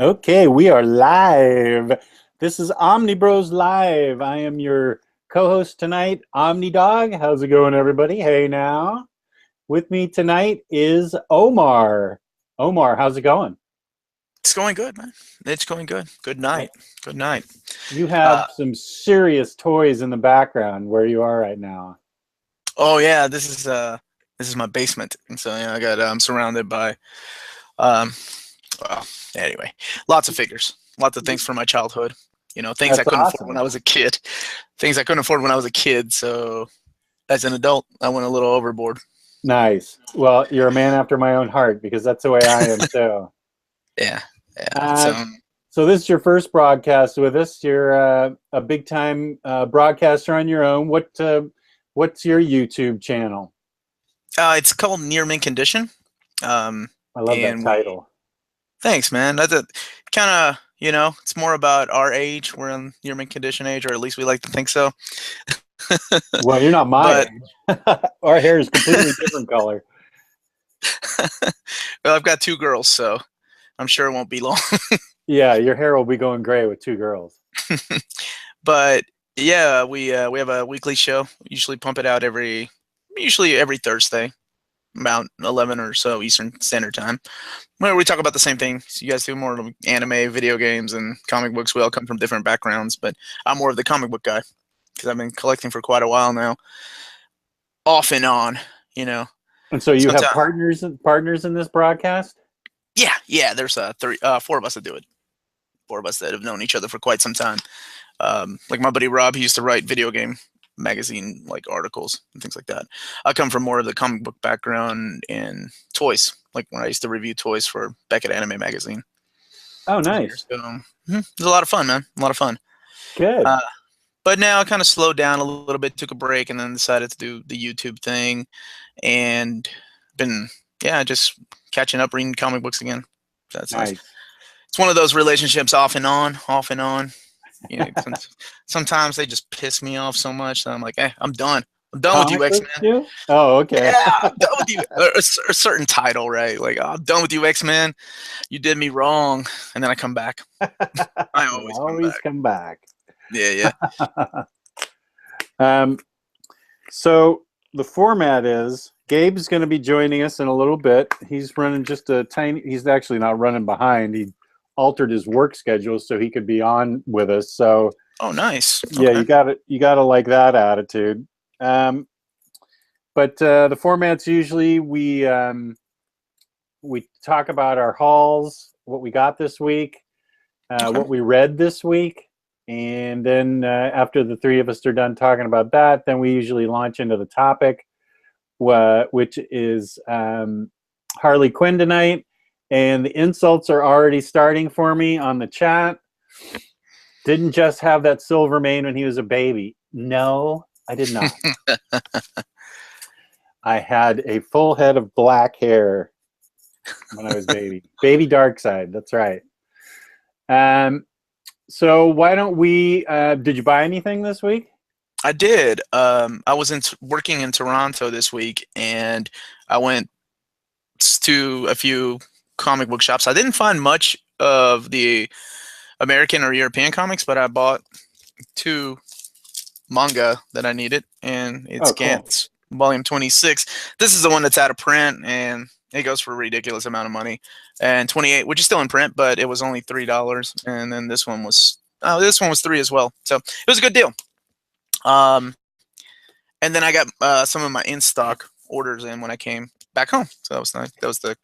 Okay, we are live. This is Omnibros Live. I am your co-host tonight, OmniDog. How's it going, everybody? Hey now. With me tonight is Omar. Omar, how's it going? It's going good, man. It's going good. Good Uh, night. Good night. You Uh, have some serious toys in the background where you are right now. oh yeah, this is my basement, and so yeah, I got I'm surrounded by um. Well, anyway, lots of figures, lots of things from my childhood. You know, things I That's couldn't afford when awesome. I was a kid. Things I couldn't afford when I was a kid. So as an adult, I went a little overboard. Nice. Well, you're a man after my own heart because that's the way I am too. Yeah, yeah. Uh, So so this is your first broadcast with us. You're a big time broadcaster on your own. What's your YouTube channel? it's called Near Mint Condition. Um, I love that and we title. Thanks, man. That's a kind of, it's more about our age. We're in near mint condition age, or at least we like to think so. Well, you're not my But age. Our hair is completely different color. well, I've got two girls, so I'm sure it won't be long. Yeah, your hair will be going gray with two girls. But yeah, we have a weekly show. We usually pump it out usually every Thursday, about 11 or so Eastern Standard Time, where we talk about the same thing. So you guys do more of anime, video games, and comic books. We all come from different backgrounds, but I'm more of the comic book guy because I've been collecting for quite a while now, off and on. You know, And so you have sometimes. partners in this broadcast? Yeah, yeah. There's four of us that do it. Four of us that have known each other for quite some time. Like my buddy Rob, he used to write video game magazine like articles and things like that. I come from more of the comic book background and toys, like when I used to review toys for Beckett Anime Magazine Oh, years nice. ago. It was a lot of fun, man. A lot of fun. Good. Uh, but now I kind of slowed down a little bit, took a break, and then decided to do the YouTube thing, and been just catching up, reading comic books again. So that's nice. Nice. It's one of those relationships off and on, off and on. You know, sometimes they just piss me off so much that I'm like, I'm done. I'm done with you, Comic X books Men. too? Oh, okay. Yeah, I'm done with you. A certain title, right? Like, oh, I'm done with you, X Men. You did me wrong, and then I come back. I They always come always back. come back. Yeah, yeah. Um, so the format is Gabe's going to be joining us in a little bit. He's running just a tiny. He's actually not running behind. He altered his work schedule so he could be on with us. So Oh, nice. yeah, Okay. you got to like that attitude. Um, but the format's usually we talk about our hauls, what we got this week, Okay. what we read this week, and then after the three of us are done talking about that, then we usually launch into the topic, which is Harley Quinn tonight. And the insults are already starting for me on the chat. Didn't just have that silver mane when he was a baby. No, I did not. I had a full head of black hair when I was baby. Baby dark side, that's right. Um, so why don't we, did you buy anything this week? I did. I was working in Toronto this week, and I went to a few comic book shops. I didn't find much of the American or European comics, but I bought two manga that I needed, and it's Oh, cool. Gantz Volume 26. This is the one that's out of print, and it goes for a ridiculous amount of money. And 28, which is still in print, but it was only $3. And then this one was 3 as well. So it was a good deal. Um, and then I got some of my in stock orders in when I came back home. So that was nice. That was the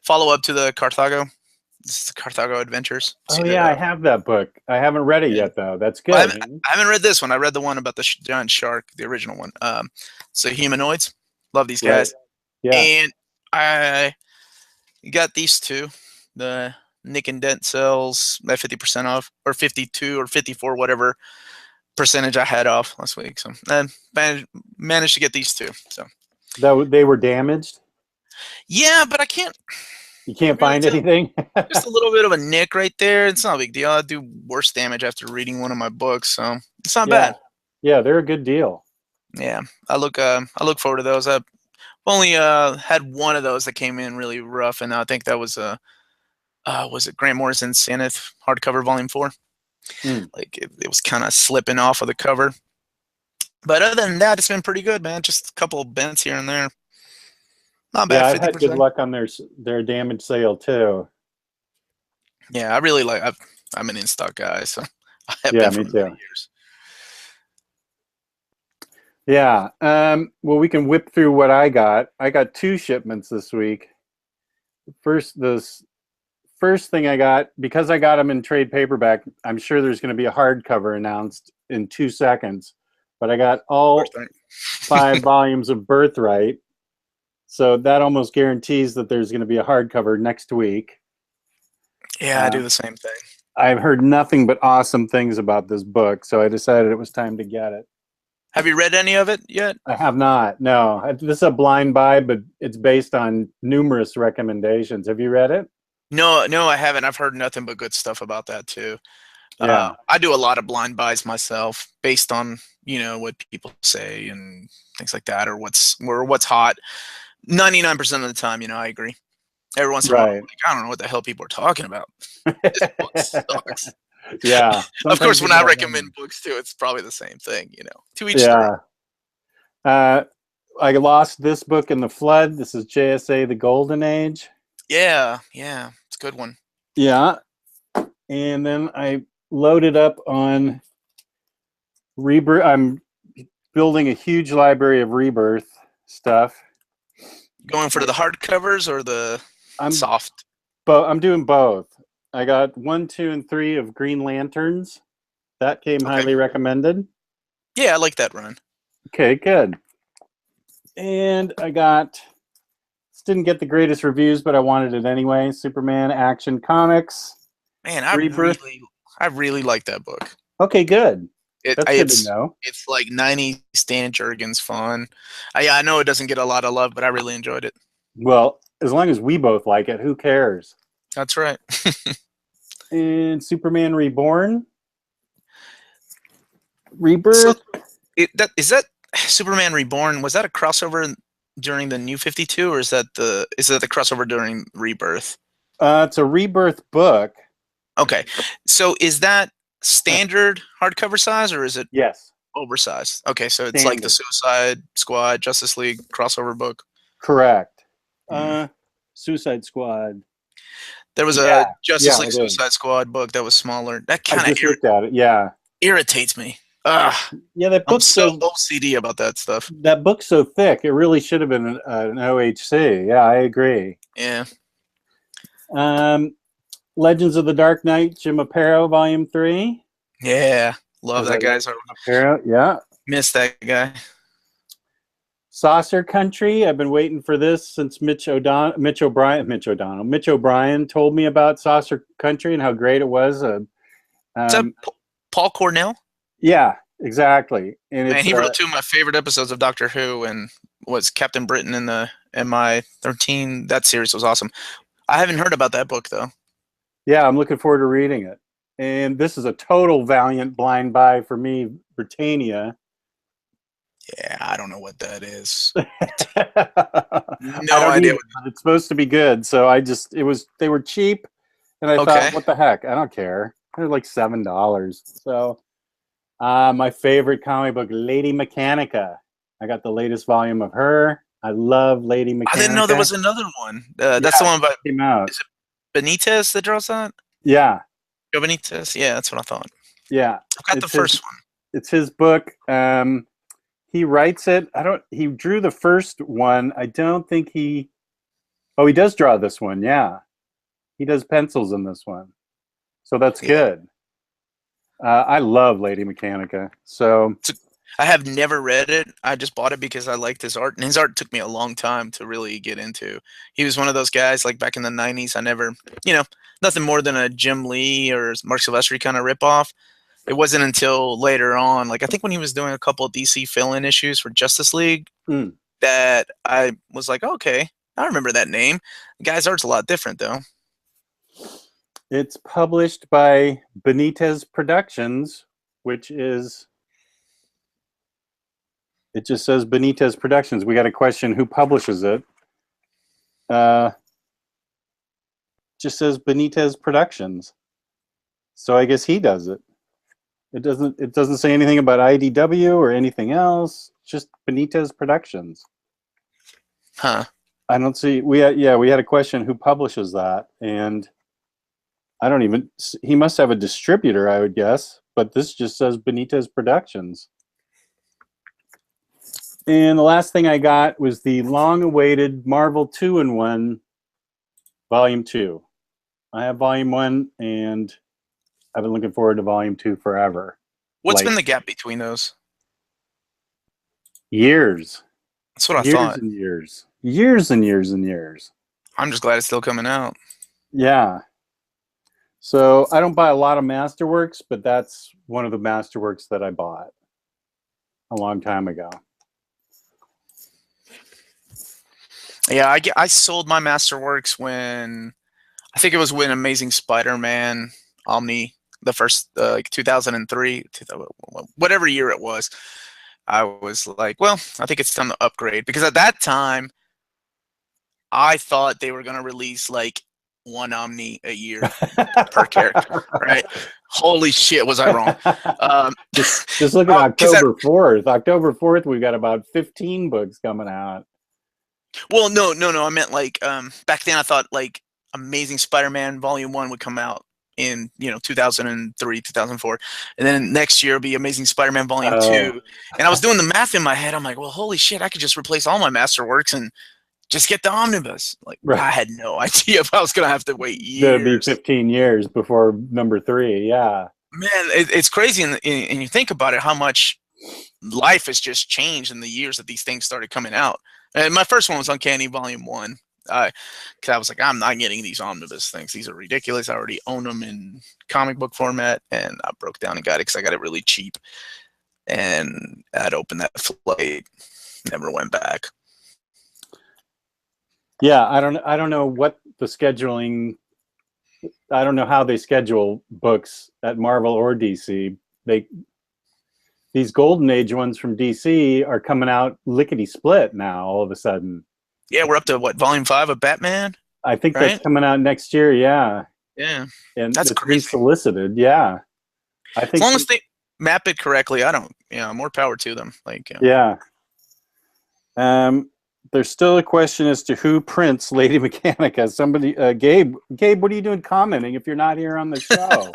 follow up to the Carthago. This is the Carthago Adventures. Oh See yeah, I the have that book. I haven't read it yeah. yet though. That's Well, good. I haven't read this one. I read the one about the giant shark, the original one. So humanoids, love these Right. guys, Yeah. and I got these two, the Nick and Dent cells at 50% off, or 52 or 54, whatever percentage I had off last week. So I managed to get these two. So They were damaged. yeah, but I can't You can't really find tell. anything. Just a little bit of a nick right there. It's not a big deal. I do worse damage after reading one of my books, so it's not Yeah. bad. Yeah, they're a good deal. Yeah, I look forward to those. I've only had one of those that came in really rough, and I think that was was it Grant Morrison's Sanith hardcover volume 4? Like it was kind of slipping off of the cover. But other than that, it's been pretty good, man. Just a couple of bents here and there. Not bad. Yeah, I've 50%. had good luck on their damage sale too. Yeah, I really like. I'm an in-stock guy, so I have Yeah, been me for too. many years. Yeah. Well, we can whip through what I got. I got 2 shipments this week. The first thing I got, because I got them in trade paperback, I'm sure there's going to be a hardcover announced in 2 seconds. But I got all 5 volumes of Birthright. So that almost guarantees that there's going to be a hardcover next week. Yeah, I do the same thing. I've heard nothing but awesome things about this book, so I decided it was time to get it. Have you read any of it yet? I have not. No. This is a blind buy, but it's based on numerous recommendations. Have you read it? No, I haven't. I've heard nothing but good stuff about that too. Yeah. I do a lot of blind buys myself based on, what people say and things like that, or what's hot. 99% of the time, I agree. Every once in a while, I'm like, I don't know what the hell people are talking about. This book sucks. Yeah. Of course, when I recommend books too, it's probably the same thing, to each their own. I lost this book in the flood. This is JSA, The Golden Age. Yeah, it's a good one. Yeah. And then I loaded up on Rebirth. I'm building a huge library of Rebirth stuff. Going for the hardcovers or the soft? I'm doing both. I got 1, 2, and 3 of Green Lanterns. That came highly recommended. Yeah, I like that run. Okay, good. And I got, didn't get the greatest reviews, but I wanted it anyway. Superman Action Comics. Man, I really like that book. Okay, good. That's good to know. It's like 90 Stan Jurgens fun. I know it doesn't get a lot of love, but I really enjoyed it. Well, as long as we both like it, who cares? That's right. And Superman Reborn. Rebirth. So is that Superman Reborn? Was that a crossover during the New 52, or is that the crossover during Rebirth? It's a Rebirth book. Okay, so is that standard hardcover size, or is it oversized? Okay, so it's like the Suicide Squad, Justice League crossover book. Correct. Suicide Squad. There was a Justice League Suicide Squad book that was smaller. That kind of irritates me. Yeah, that book's so OCD about that stuff. That book's so thick. It really should have been an OHC. Yeah, I agree. Yeah. Legends of the Dark Knight, Jim Aparo, Volume 3. Yeah, love that guy's art. Aparo, yeah. Miss that guy. Saucer Country. I've been waiting for this since Mitch O'Brien told me about Saucer Country and how great it was. Is that Paul Cornell? Yeah, exactly. And he wrote 2 of my favorite episodes of Doctor Who, and was Captain Britain in the MI-13. That series was awesome. I haven't heard about that book though. Yeah, I'm looking forward to reading it. And this is a total Valiant blind buy for me, Britannia. Yeah, I don't know what that is. No idea. It's supposed to be good, so they were cheap, and I thought, what the heck? I don't care. They're like $7. So, my favorite comic book, Lady Mechanica. I got the latest volume of her. I love Lady Mechanica. I didn't know there was another one. That's the one by came out. Is it Benitez that draws that? Yeah. Joe Benitez? Yeah, that's what I thought. Yeah. I got the first one. It's his book. He writes it. He drew the first one. I don't think he does draw this one. Yeah. He does pencils in this one. So that's good. I love Lady Mechanica. So I have never read it. I just bought it because I liked his art, and his art took me a long time to really get into. He was one of those guys, like back in the 90s. I never, nothing more than a Jim Lee or Mark Silvestri kind of ripoff. It wasn't until later on, like I think when he was doing a couple of DC fill-in issues for Justice League, that I was like, okay, I remember that name. The guy's art's a lot different, though. It's published by Benitez Productions, which is... It just says Benitez Productions. We got a question, who publishes it? just says Benitez Productions. So I guess he does it. It doesn't say anything about IDW or anything else. Just Benitez Productions. Huh. I don't see. We had a question who publishes that, and I don't even. He must have a distributor, I would guess. But this just says Benitez Productions. And the last thing I got was the long-awaited Marvel 2-in-1 Volume 2. I have Volume 1, and I've been looking forward to Volume 2 forever. What's been the gap between those? Years. That's what I Years thought. and years. Years and years and years. I'm just glad it's still coming out. Yeah. So I don't buy a lot of Masterworks, but that's one of the Masterworks that I bought a long time ago. Yeah, I sold my Masterworks when, I think it was when Amazing Spider-Man Omni, the first, like 2003, whatever year it was. I was like, well, I think it's time to upgrade, because at that time, I thought they were going to release like one Omni a year per character, right? Holy shit, was I wrong? Just look at October 4th. October 4th, we've got about 15 books coming out. Well, no. I meant like back then I thought like Amazing Spider-Man Volume 1 would come out in 2003, 2004, and then next year it'll be Amazing Spider-Man Volume 2. And I was doing the math in my head. I'm like, well, holy shit, I could just replace all my Masterworks and just get the Omnibus. Like, right. I had no idea if I was gonna have to wait years. It'll be 15 years before number 3. Yeah, man, it's crazy, and you think about it, how much life has just changed in the years that these things started coming out. And my first one was Uncanny Volume 1. Because I was like, I'm not getting these omnibus things. These are ridiculous. I already own them in comic book format, and I broke down and got it because I got it really cheap. And I'd opened that flight, never went back. Yeah, I don't know what the scheduling. I don't know how they schedule books at Marvel or DC. These Golden Age ones from DC are coming out lickety split now. All of a sudden. Yeah, we're up to what, Volume 5 of Batman? I think that's coming out next year. Yeah. Yeah. And that's crazy. Solicited. Yeah. I think as long as they map it correctly, I don't. More power to them. Like. Yeah. There's still a question as to who prints Lady Mechanica. Somebody, Gabe, what are you doing commenting if you're not here on the show?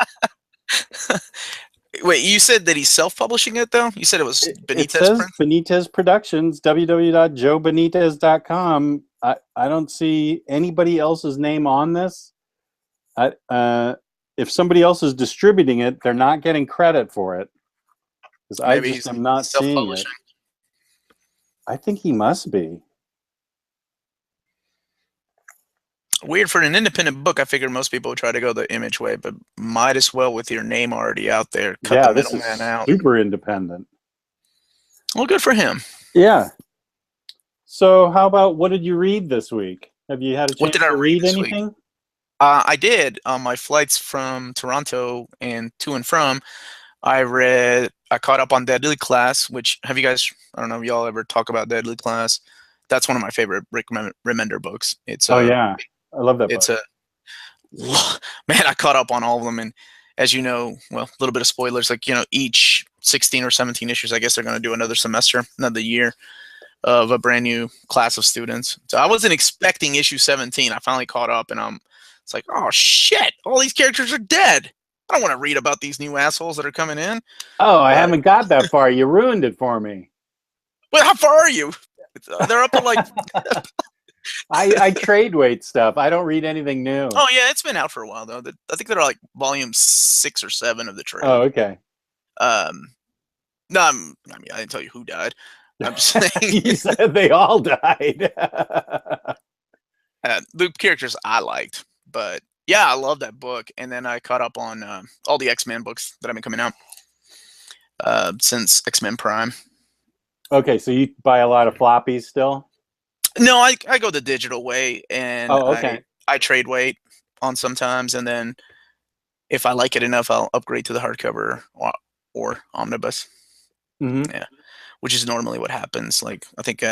Wait, you said that he's self-publishing it, though? You said it was Benitez? It says Benitez Productions, www.joebenitez.com. I don't see anybody else's name on this. If somebody else is distributing it, they're not getting credit for it. Because I just am not seeing it. I think he must be. Weird, for an independent book, I figured most people would try to go the Image way, but might as well with your name already out there. Cut the middleman out. Super independent. Well, good for him. Yeah. So how about, what did you read this week? Have you had a chance to read anything? I did. On my flights from Toronto and to and from, I caught up on Deadly Class, which, have you guys, I don't know if y'all ever talk about Deadly Class. That's one of my favorite Rick Remender books. It's yeah. I love that book. Man, I caught up on all of them, and as you know, well, a little bit of spoilers, like, each 16 or 17 issues, I guess they're going to do another semester, another year of a brand new class of students. So I wasn't expecting issue 17. I finally caught up, and it's like, oh shit, all these characters are dead. I don't want to read about these new assholes that are coming in. Oh, I haven't got that far. You ruined it for me. Well, how far are you? They're up to like... I trade weight stuff. I don't read anything new. Oh yeah, it's been out for a while though. I think they're like volume 6 or 7 of the trade. Oh, okay. No, I mean, I didn't tell you who died. I'm just saying. You said they all died. The characters I liked, but yeah, I love that book. And then I caught up on all the X-Men books that have been coming out since X-Men Prime. Okay, so you buy a lot of floppies still? No, I go the digital way, and okay. I trade weight on sometimes, and then if I like it enough, I'll upgrade to the hardcover or omnibus. Mm-hmm. Yeah, which is normally what happens. Like, I think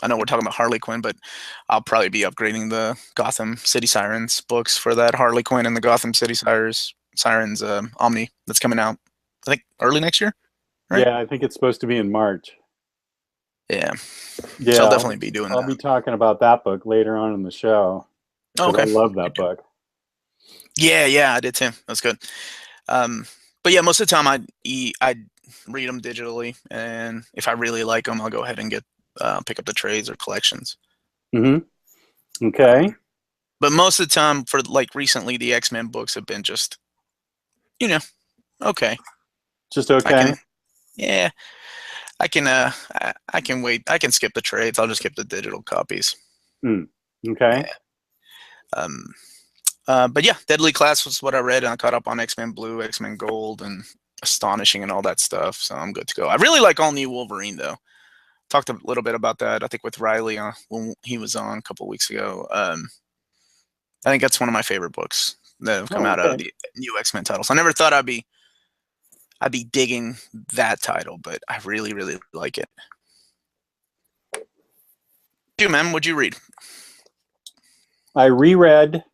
I know we're talking about Harley Quinn, but I'll probably be upgrading the Gotham City Sirens books for that Harley Quinn and the Gotham City Sirens Omni that's coming out, I think, early next year, right? Yeah, I think it's supposed to be in March. Yeah. Yeah, So I'll definitely be doing I'll that. be talking about that book later on in the show. Oh, okay. I love that book. Yeah, I did too. That's good. But yeah, most of the time I read them digitally, and if I really like them, I'll go ahead and pick up the trades or collections. Mm-hmm. Okay. But most of the time, for like recently, the X-Men books have been just, okay. Just okay. Yeah, I can wait. I can skip the trades. I'll just skip the digital copies. Okay. Yeah. But yeah, Deadly Class was what I read, and I caught up on X-Men Blue, X-Men Gold, and Astonishing and all that stuff. So I'm good to go. I really like All New Wolverine though. Talked a little bit about that, I think, with Riley when he was on a couple of weeks ago. I think that's one of my favorite books that have come out of the new X-Men titles. I never thought I'd be digging that title, but I really, really like it. You, man, what'd you read? I reread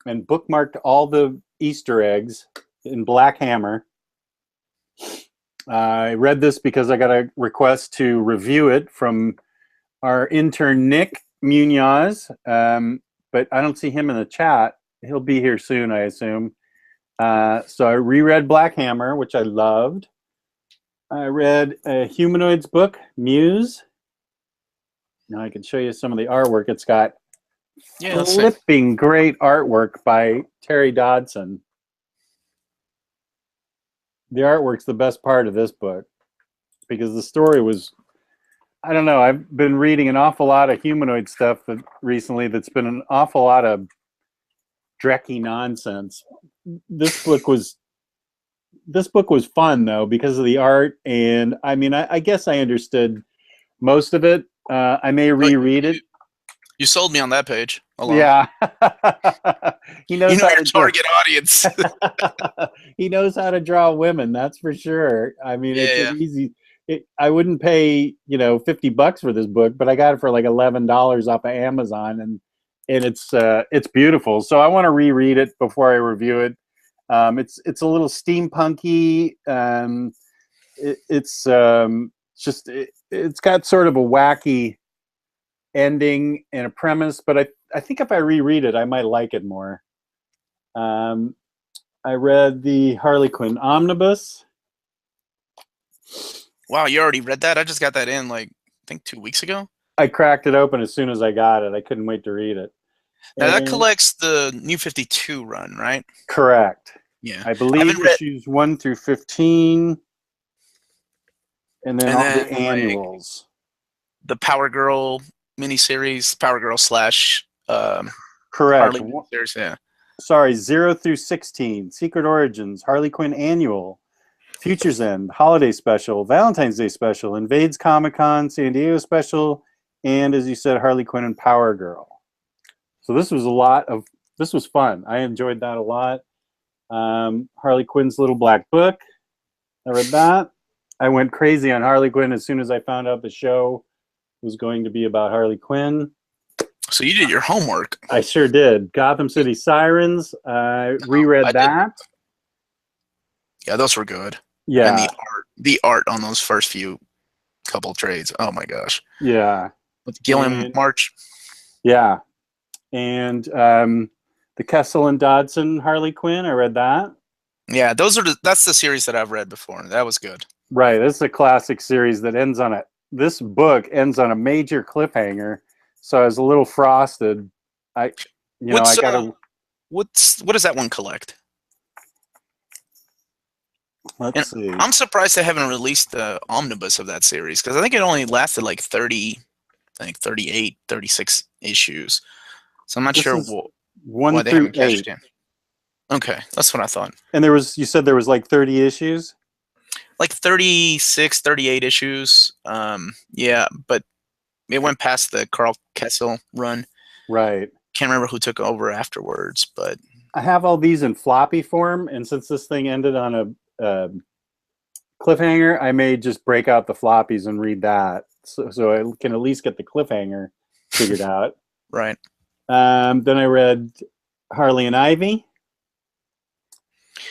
and bookmarked all the Easter eggs in Black Hammer. I read this because I got a request to review it from our intern Nick Munoz, but I don't see him in the chat. He'll be here soon, I assume. So I reread Black Hammer, which I loved. I read a Humanoids book, Muse. Now I can show you some of the artwork. It's got flipping great artwork by Terry Dodson. The artwork's the best part of this book because the story was, I don't know, I've been reading an awful lot of humanoid stuff recently that's been an awful lot of drecky nonsense. This book was fun though because of the art, and I mean I guess I understood most of it. I may reread it. You sold me on that page alone. Yeah. He knows how your target audience. He knows how to draw women, that's for sure. I mean, it's an easy. I wouldn't pay $50 for this book, but I got it for like $11 off of Amazon, and it's beautiful. So I want to reread it before I review it. It's a little steampunky. It's got sort of a wacky ending and a premise, but I think if I reread it, I might like it more. I read the Harley Quinn Omnibus. Wow, you already read that? I just got that in like I think 2 weeks ago. I cracked it open as soon as I got it. I couldn't wait to read it. Now that collects the New 52 run, right? Correct. Yeah. I believe issues 1 through 15, and then all the annuals. The Power Girl miniseries, Power Girl / correct. Harley miniseries, yeah. Sorry, 0 through 16, Secret Origins, Harley Quinn Annual, Future's End, Holiday Special, Valentine's Day Special, Invades Comic-Con, San Diego Special, and as you said, Harley Quinn and Power Girl. So this was fun. I enjoyed that a lot. Harley Quinn's Little Black Book. I read that. I went crazy on Harley Quinn as soon as I found out the show was going to be about Harley Quinn. So you did your homework. I sure did. Gotham City Sirens. I reread that. Yeah, those were good. Yeah. And the art on those first few couple trades. Oh my gosh. Yeah. With Gilliam March. Yeah. And the Kessel and Dodson Harley Quinn. I read that. Yeah, that's the series that I've read before. That was good. Right. This is a classic series that this book ends on a major cliffhanger. So I was a little frosted. What does that one collect? Let's see. I'm surprised they haven't released the omnibus of that series because I think it only lasted like 38, 36 issues. So I'm not sure why they haven't cashed in. Okay, that's what I thought. And you said there was like 30 issues? Like 36, 38 issues. Yeah, but it went past the Carl Kessel run. Right. Can't remember who took over afterwards, but I have all these in floppy form, and since this thing ended on a cliffhanger, I may just break out the floppies and read that. so I can at least get the cliffhanger figured out. Right. Then I read Harley and Ivy.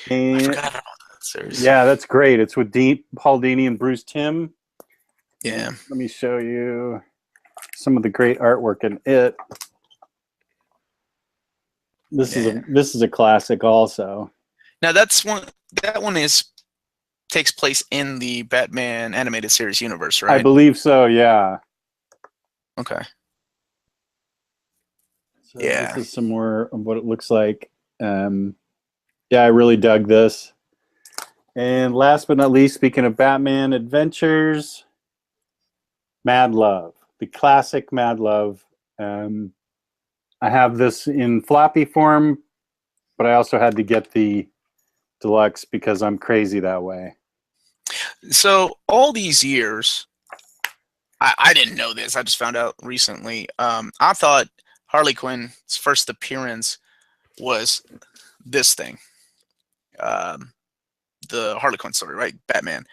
I And forgot about that series. yeah, that's great. It's with Paul Dini and Bruce Timm. Yeah. Let me show you some of the great artwork in it. This is a classic also. Now that one takes place in the Batman animated series universe, right? I believe so, yeah. Okay. So this is some more of what it looks like. Yeah, I really dug this. And last but not least, speaking of Batman adventures, Mad Love, the classic Mad Love. I have this in floppy form, but I also had to get the deluxe because I'm crazy that way. So all these years, I didn't know this. I just found out recently. I thought Harley Quinn's first appearance was this thing. The Harley Quinn story, right? Batman.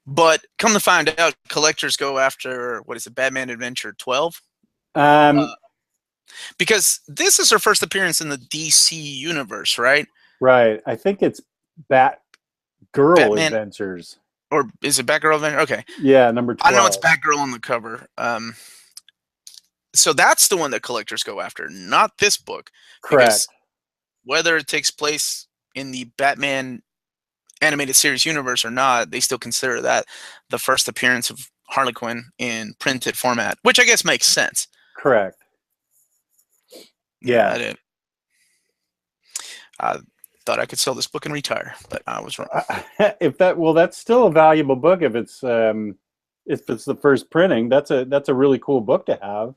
But come to find out, collectors go after, what is it, Batman Adventure 12? Because this is her first appearance in the DC universe, right? Right. I think it's Batgirl Adventures. Or is it Batgirl Adventure? Okay. Yeah, number 12. I know it's Batgirl on the cover. So that's the one that collectors go after, not this book. Correct. Whether it takes place in the Batman animated series universe or not, they still consider that the first appearance of Harley Quinn in printed format, which I guess makes sense. Correct. Yeah. I thought I could sell this book and retire, but I was wrong. That's still a valuable book if it's the first printing. That's a really cool book to have.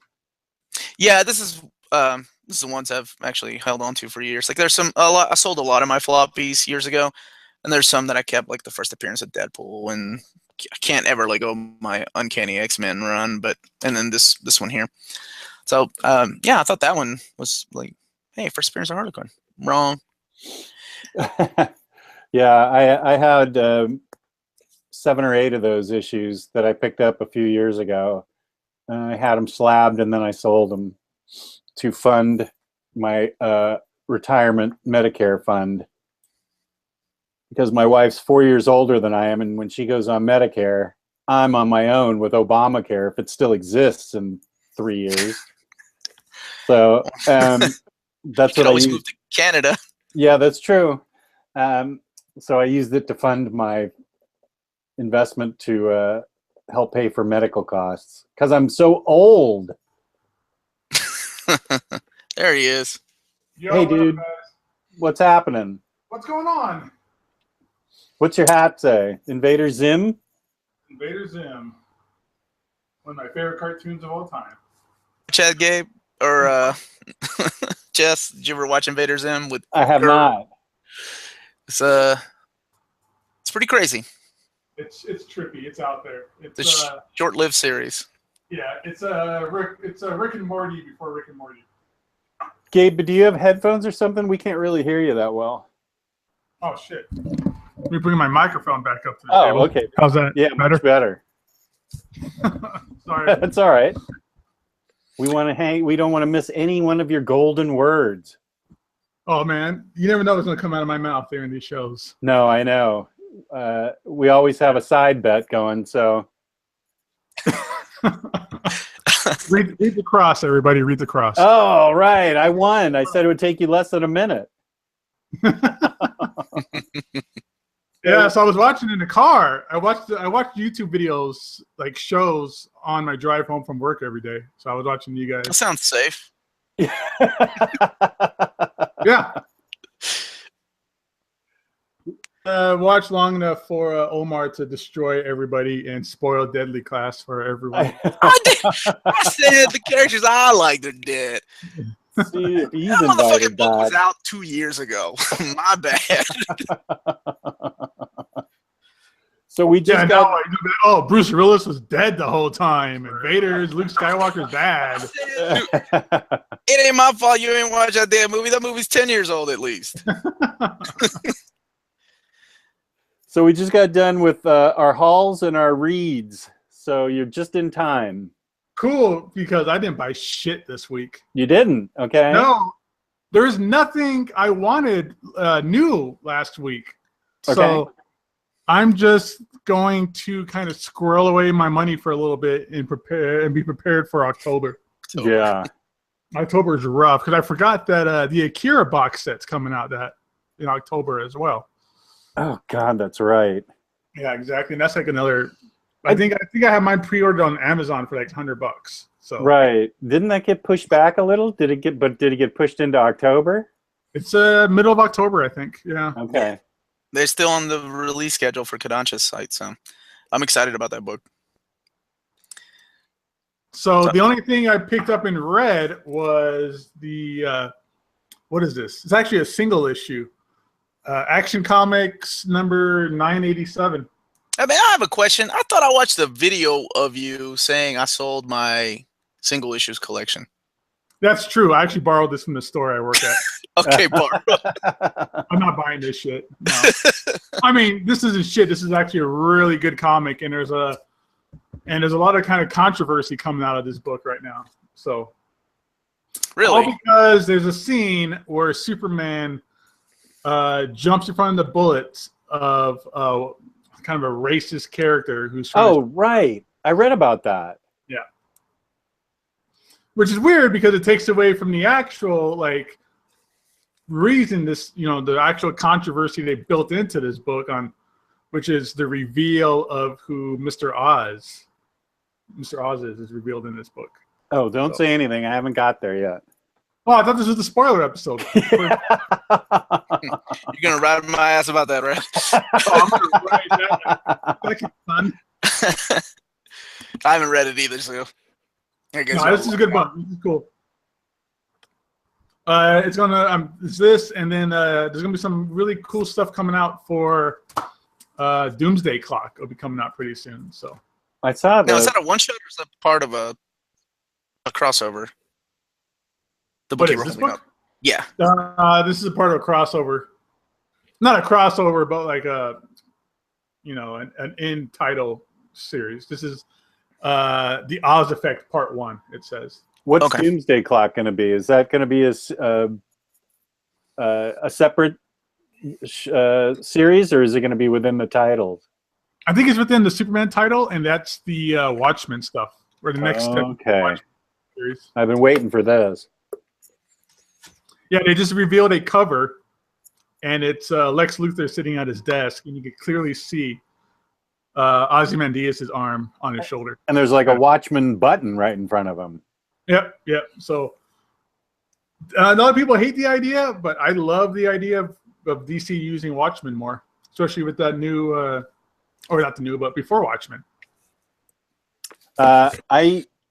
Yeah, this is the ones I've actually held on to for years. Like there's I sold a lot of my floppies years ago, and there's some that I kept, like the first appearance of Deadpool, and I can't ever let go of my Uncanny X-Men run, and then this one here. So yeah, I thought that one was like, hey, first appearance of Harley Quinn. Wrong. Yeah, I had 7 or 8 of those issues that I picked up a few years ago. I had them slabbed and then I sold them to fund my retirement Medicare fund, because my wife's 4 years older than I am, and when she goes on Medicare, I'm on my own with Obamacare, if it still exists in 3 years. So that's what I always move to Canada. Yeah, that's true. So I used it to fund my investment to help pay for medical costs, because I'm so old. There he is. Yo, hey, dude. What's happening? What's going on? What's your hat say? Invader Zim? Invader Zim. One of my favorite cartoons of all time. Chad, Gabe, or Jess, did you ever watch Invader Zim? I have not. It's pretty crazy. It's trippy. It's out there. It's a short-lived series. Yeah, it's a Rick and Morty before Rick and Morty. Gabe, do you have headphones or something? We can't really hear you that well. Oh shit! Let me bring my microphone back up to the table. table. Okay. How's that? Yeah, better? Much better. Sorry. That's all right. We want to hang. We don't want to miss any one of your golden words. Oh man, you never know what's going to come out of my mouth during these shows. No, I know. We always have a side bet going, so. read the cross, everybody. Read the cross. Oh, right. I won. I said it would take you less than a minute. Yeah, so I was watching in the car. I watched YouTube videos, like shows, on my drive home from work every day. So I was watching you guys. That sounds safe. Yeah. Watch long enough for Omar to destroy everybody and spoil Deadly Class for everyone. I said the characters I liked are dead. See, that motherfucking book was out 2 years ago. My bad. So we just got Bruce Willis was dead the whole time, and Luke Skywalker's bad. It ain't my fault you ain't watch that damn movie. That movie's 10 years old at least. So we just got done with our hauls and our reads. so you're just in time. Cool, because I didn't buy shit this week. You didn't? Okay. No, there's nothing I wanted new last week. Okay. So I'm just going to kind of squirrel away my money for a little bit and be prepared for October. Yeah. October is rough because I forgot that the Akira box set's coming out in October as well. Oh God, that's right. Yeah, exactly. And that's like another. I think I have mine pre-ordered on Amazon for like $100. So right. Didn't that get pushed back a little? Did it get pushed into October? It's middle of October, I think. Yeah. Okay. They're still on the release schedule for Kodansha's site, so I'm excited about that book. So the only thing I picked up and read was the what is this? It's actually a single issue. Action Comics number 987. I mean, I have a question. I thought I watched a video of you saying I sold my single issues collection. That's true. I actually borrowed this from the store I work at. Okay, borrow. I'm not buying this shit. No. I mean, this isn't shit. This is actually a really good comic, and there's a lot of kind of controversy coming out of this book right now. So, Really? all because there's a scene where Superman jumps in front of the bullets of kind of a racist character who's trying to, right. I read about that. yeah, which is weird because it takes away from the actual like reason the actual controversy they built into this book which is the reveal of who Mr. Oz is revealed in this book. Oh, don't say anything. I haven't got there yet. Oh, I thought this was the spoiler episode. You're gonna ride my ass about that, right? I'm gonna write that fun. I haven't read it either, so I guess No, this is a good book. This is cool. It's gonna it's this, and then there's gonna be some really cool stuff coming out for Doomsday Clock. It'll be coming out pretty soon. So I saw that. Now, is that a one shot or is that part of a crossover? The book what you're is this holding book? up. Yeah. This is a part of a crossover. Not a crossover, but like an end title series. This is the Oz Effect Part 1. It says. What's Doomsday Clock going to be? Is that going to be a separate series, or is it going to be within the titles? I think it's within the Superman title, and that's the Watchmen stuff. Or the next step. Okay. Series. I've been waiting for this. Yeah, they just revealed a cover, and it's Lex Luthor sitting at his desk, and you can clearly see Ozymandias' arm on his shoulder. And there's like a Watchman button right in front of him. Yep. So a lot of people hate the idea, but I love the idea of DC using Watchmen more, especially with that new, or not the new, but before Watchmen.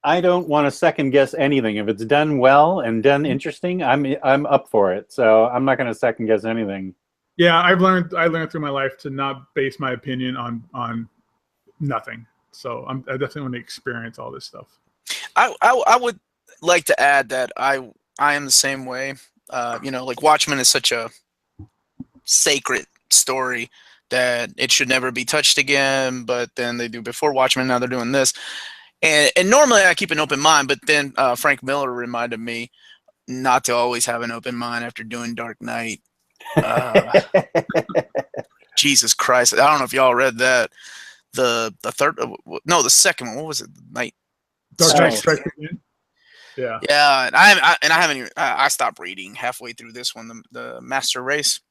I don't want to second guess anything. If it's done well and done interesting, I'm up for it. So I'm not going to second guess anything. Yeah, I learned through my life to not base my opinion on nothing. So I definitely want to experience all this stuff. I would like to add that I am the same way. Like Watchmen is such a sacred story that it should never be touched again. But then they do before Watchmen. Now they're doing this. And normally I keep an open mind, but then Frank Miller reminded me not to always have an open mind after doing Dark Knight. Jesus Christ. I don't know if y'all read that. The second one. What was it? Dark Knight Strikes Again. Yeah. Yeah, and I haven't even. I stopped reading halfway through this one, the Master Race.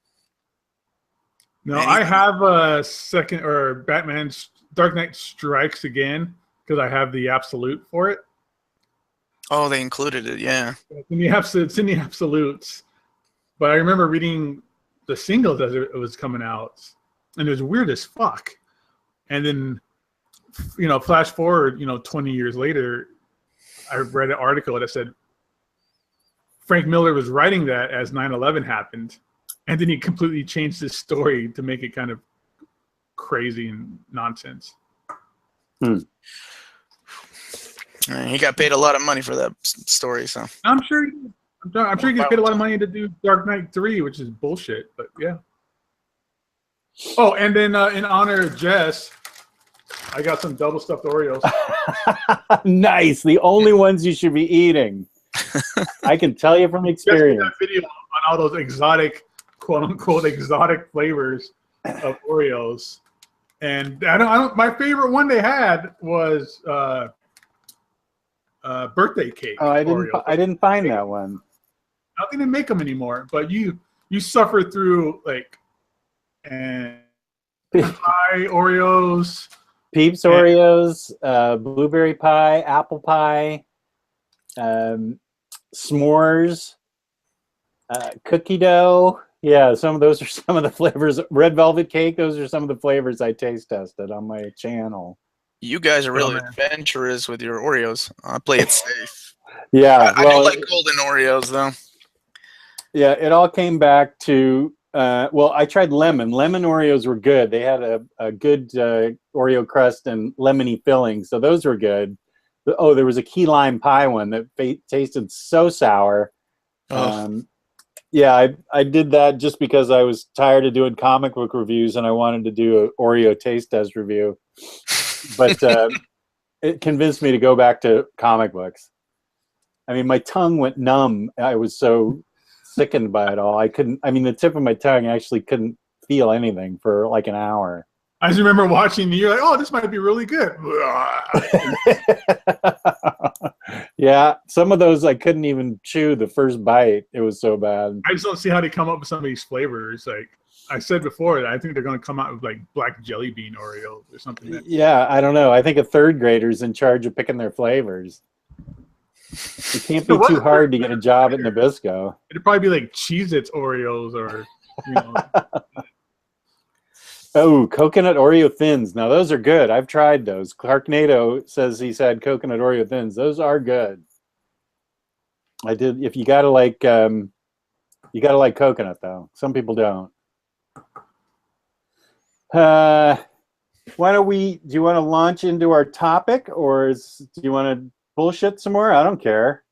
No, I have a second or Batman's Dark Knight Strikes Again because I have the absolute for it. Oh, they included it, yeah. It's in the absolutes. But I remember reading the singles as it was coming out, and it was weird as fuck. And then, flash forward, 20 years later, I read an article that said Frank Miller was writing that as 9/11 happened, and then he completely changed his story to make it kind of crazy and nonsense. He got paid a lot of money for that story, so I'm sure he gets paid a lot of money to do Dark Knight 3, which is bullshit, but yeah. Oh, and then in honor of Jess, I got some double stuffed Oreos. Nice. The only ones you should be eating. I can tell you from experience. That video on all those exotic, quote unquote, exotic flavors of Oreos, and I don't. My favorite one they had was birthday cake. Oh, I Oreo. didn't find that one. I don't think they make them anymore, but you suffer through like and pie Oreos, Peeps Oreos, blueberry pie, apple pie, s'mores, cookie dough. Yeah, some of those are some of the flavors. Red velvet cake. Those are some of the flavors I taste tested on my channel. You guys are really adventurous with your Oreos. I play it safe. Yeah, I do like golden Oreos though. Yeah, it all came back to well, I tried lemon. Lemon Oreos were good. They had a good Oreo crust and lemony filling, so those were good. Oh, there was a key lime pie one that tasted so sour. Yeah, I did that just because I was tired of doing comic book reviews and I wanted to do an Oreo taste test review. But it convinced me to go back to comic books. I mean, my tongue went numb. I was so sickened by it all. The tip of my tongue actually couldn't feel anything for like an hour. I just remember watching you're like, oh, this might be really good. Yeah, some of those I couldn't even chew the first bite. It was so bad. I just don't see how they come up with some of these flavors. Like I said before, I think they're going to come out with like black jelly bean Oreos or something. Yeah, I don't know. I think a third grader's in charge of picking their flavors. It can't be too hard to get a job at Nabisco. It'd probably be like Cheez-Its Oreos or, you know. Oh, coconut Oreo Thins. Now, those are good. I've tried those. Clarknado says he's had coconut Oreo Thins. Those are good. I did. If you gotta like coconut, though. Some people don't. Why don't we? Do you want to launch into our topic, or do you want to bullshit some more? I don't care.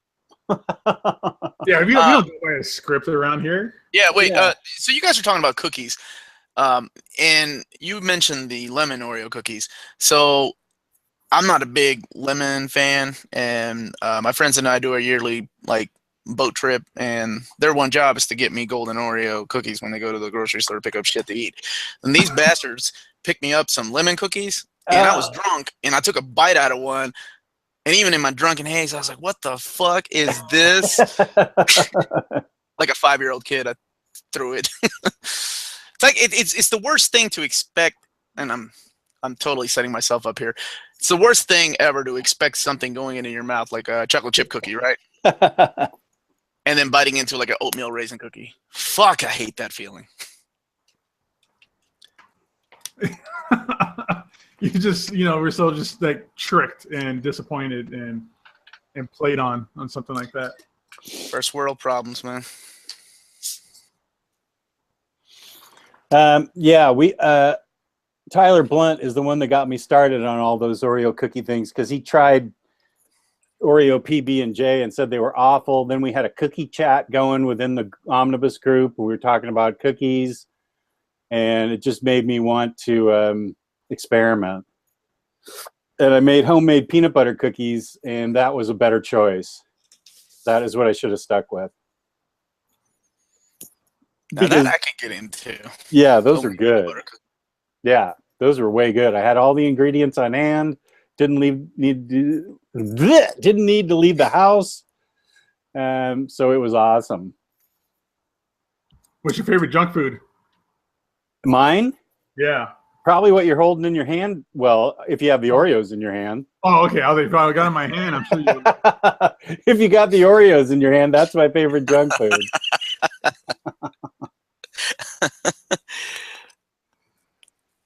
Yeah, we don't go by a script around here. Yeah, wait. Yeah. So you guys are talking about cookies, and you mentioned the lemon Oreo cookies. So I'm not a big lemon fan, and my friends and I do a yearly like boat trip, and their one job is to get me golden Oreo cookies when they go to the grocery store to pick up shit to eat. And these bastards picked me up some lemon cookies, and I was drunk, and I took a bite out of one. And even in my drunken haze, I was like, what the fuck is this? Like a 5-year-old kid, I threw it. It's like it's the worst thing to expect, and I'm totally setting myself up here. It's the worst thing ever to expect something going into your mouth like a chocolate chip cookie, right? And then biting into like an oatmeal raisin cookie. Fuck, I hate that feeling. You just, we're so just like tricked and disappointed and played on something like that. First world problems, man. Yeah, Tyler Blunt is the one that got me started on all those Oreo cookie things because he tried Oreo PB&J and said they were awful. Then we had a cookie chat going within the Omnibus group. We were talking about cookies, and it just made me want to experiment. And I made homemade peanut butter cookies, and that was a better choice. That is what I should have stuck with. Now that I can get into. Yeah, those are good. Yeah, those were way good. I had all the ingredients on hand. Didn't need to leave the house. So it was awesome. What's your favorite junk food? Mine? Yeah. Probably what you're holding in your hand. Well, if you have the Oreos in your hand. Oh, okay. I got it in my hand. I'm sure you. If you got the Oreos in your hand, that's my favorite junk food.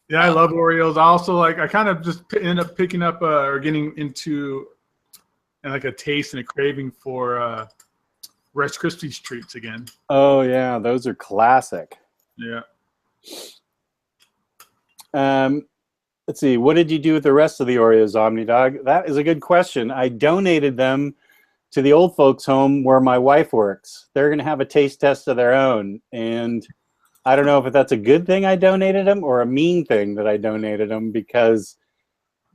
Yeah, I love Oreos. I also I kind of just end up picking up or getting into like a taste and a craving for Rice Krispies treats again. Oh yeah, those are classic. Yeah. Let's see. What did you do with the rest of the Oreos, OmniDog? That is a good question. I donated them to the old folks' home where my wife works. They're going to have a taste test of their own, and I don't know if that's a good thing I donated them or a mean thing that I donated them, because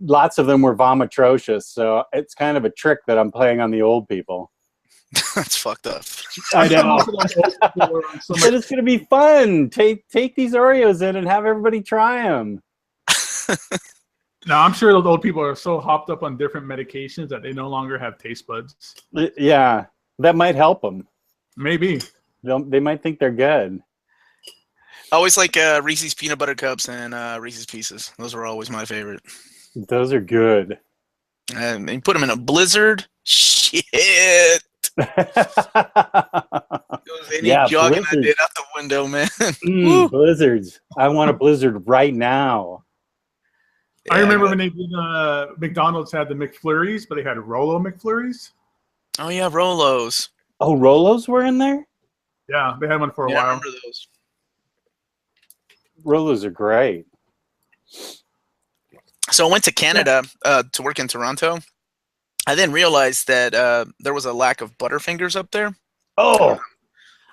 lots of them were vomitrocious. So it's kind of a trick that I'm playing on the old people. That's fucked up. I know. But But it's going to be fun. Take these Oreos in and have everybody try them. now I'm sure those old people are so hopped up on different medications that they no longer have taste buds. Yeah, that might help them. Maybe. They might think they're good. I always like Reese's Peanut Butter Cups and Reese's Pieces. Those were always my favorite. Those are good. And you put them in a blizzard. Shit. It was any jogging blizzards. I did out the window, man. Blizzards. I want a blizzard right now. I remember when they did McDonald's had the McFlurries, but they had Rolo McFlurries. Oh yeah, Rolos. Oh, Rolos were in there? Yeah, they had one for a I while. remember those. Rolos are great. So I went to Canada to work in Toronto. I then realized that there was a lack of Butterfingers up there. Oh,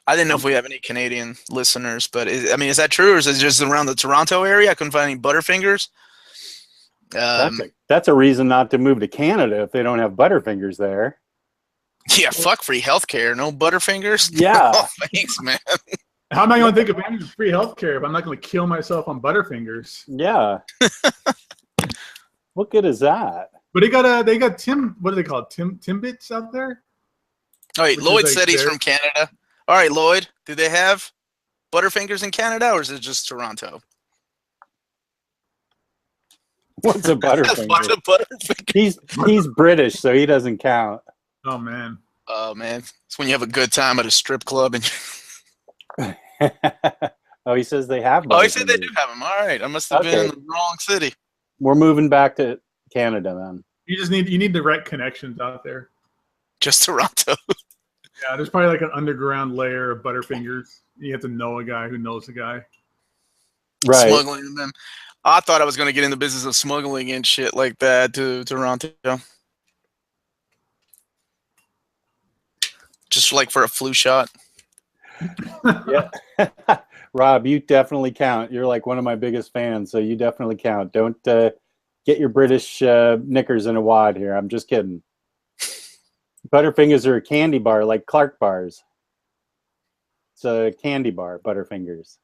I didn't know if we have any Canadian listeners, but is that true, or is it just around the Toronto area? I couldn't find any Butterfingers. that's a reason not to move to Canada if they don't have Butterfingers there. Yeah, fuck free healthcare, no Butterfingers. Yeah. Oh, thanks, man. How am I going to take advantage of free healthcare if I'm not going to kill myself on Butterfingers? Yeah. What good is that? But they got Tim. What do they call it? Timbits out there. All right, Which Lloyd is like said he's their- from Canada. All right, Lloyd, do they have Butterfingers in Canada, or is it just Toronto? What's a Butterfinger? What's a Butterfinger? He's British, so he doesn't count. Oh man. Oh man, it's when you have a good time at a strip club and. Oh, he says they have. Oh, he said they Butterfingers. do have them. All right, I must have been in the wrong city. We're moving back to Canada then. You need the right connections out there. Just Toronto. Yeah, there's probably like an underground layer of Butterfingers. You have to know a guy who knows a guy. Right. Smuggling them. I thought I was going to get in the business of smuggling and shit like that to Toronto. Just like for a flu shot. Yeah. Rob, you definitely count. You're like one of my biggest fans, so you definitely count. Don't get your British knickers in a wad here. I'm just kidding. Butterfingers are a candy bar, like Clark bars. It's a candy bar, Butterfingers.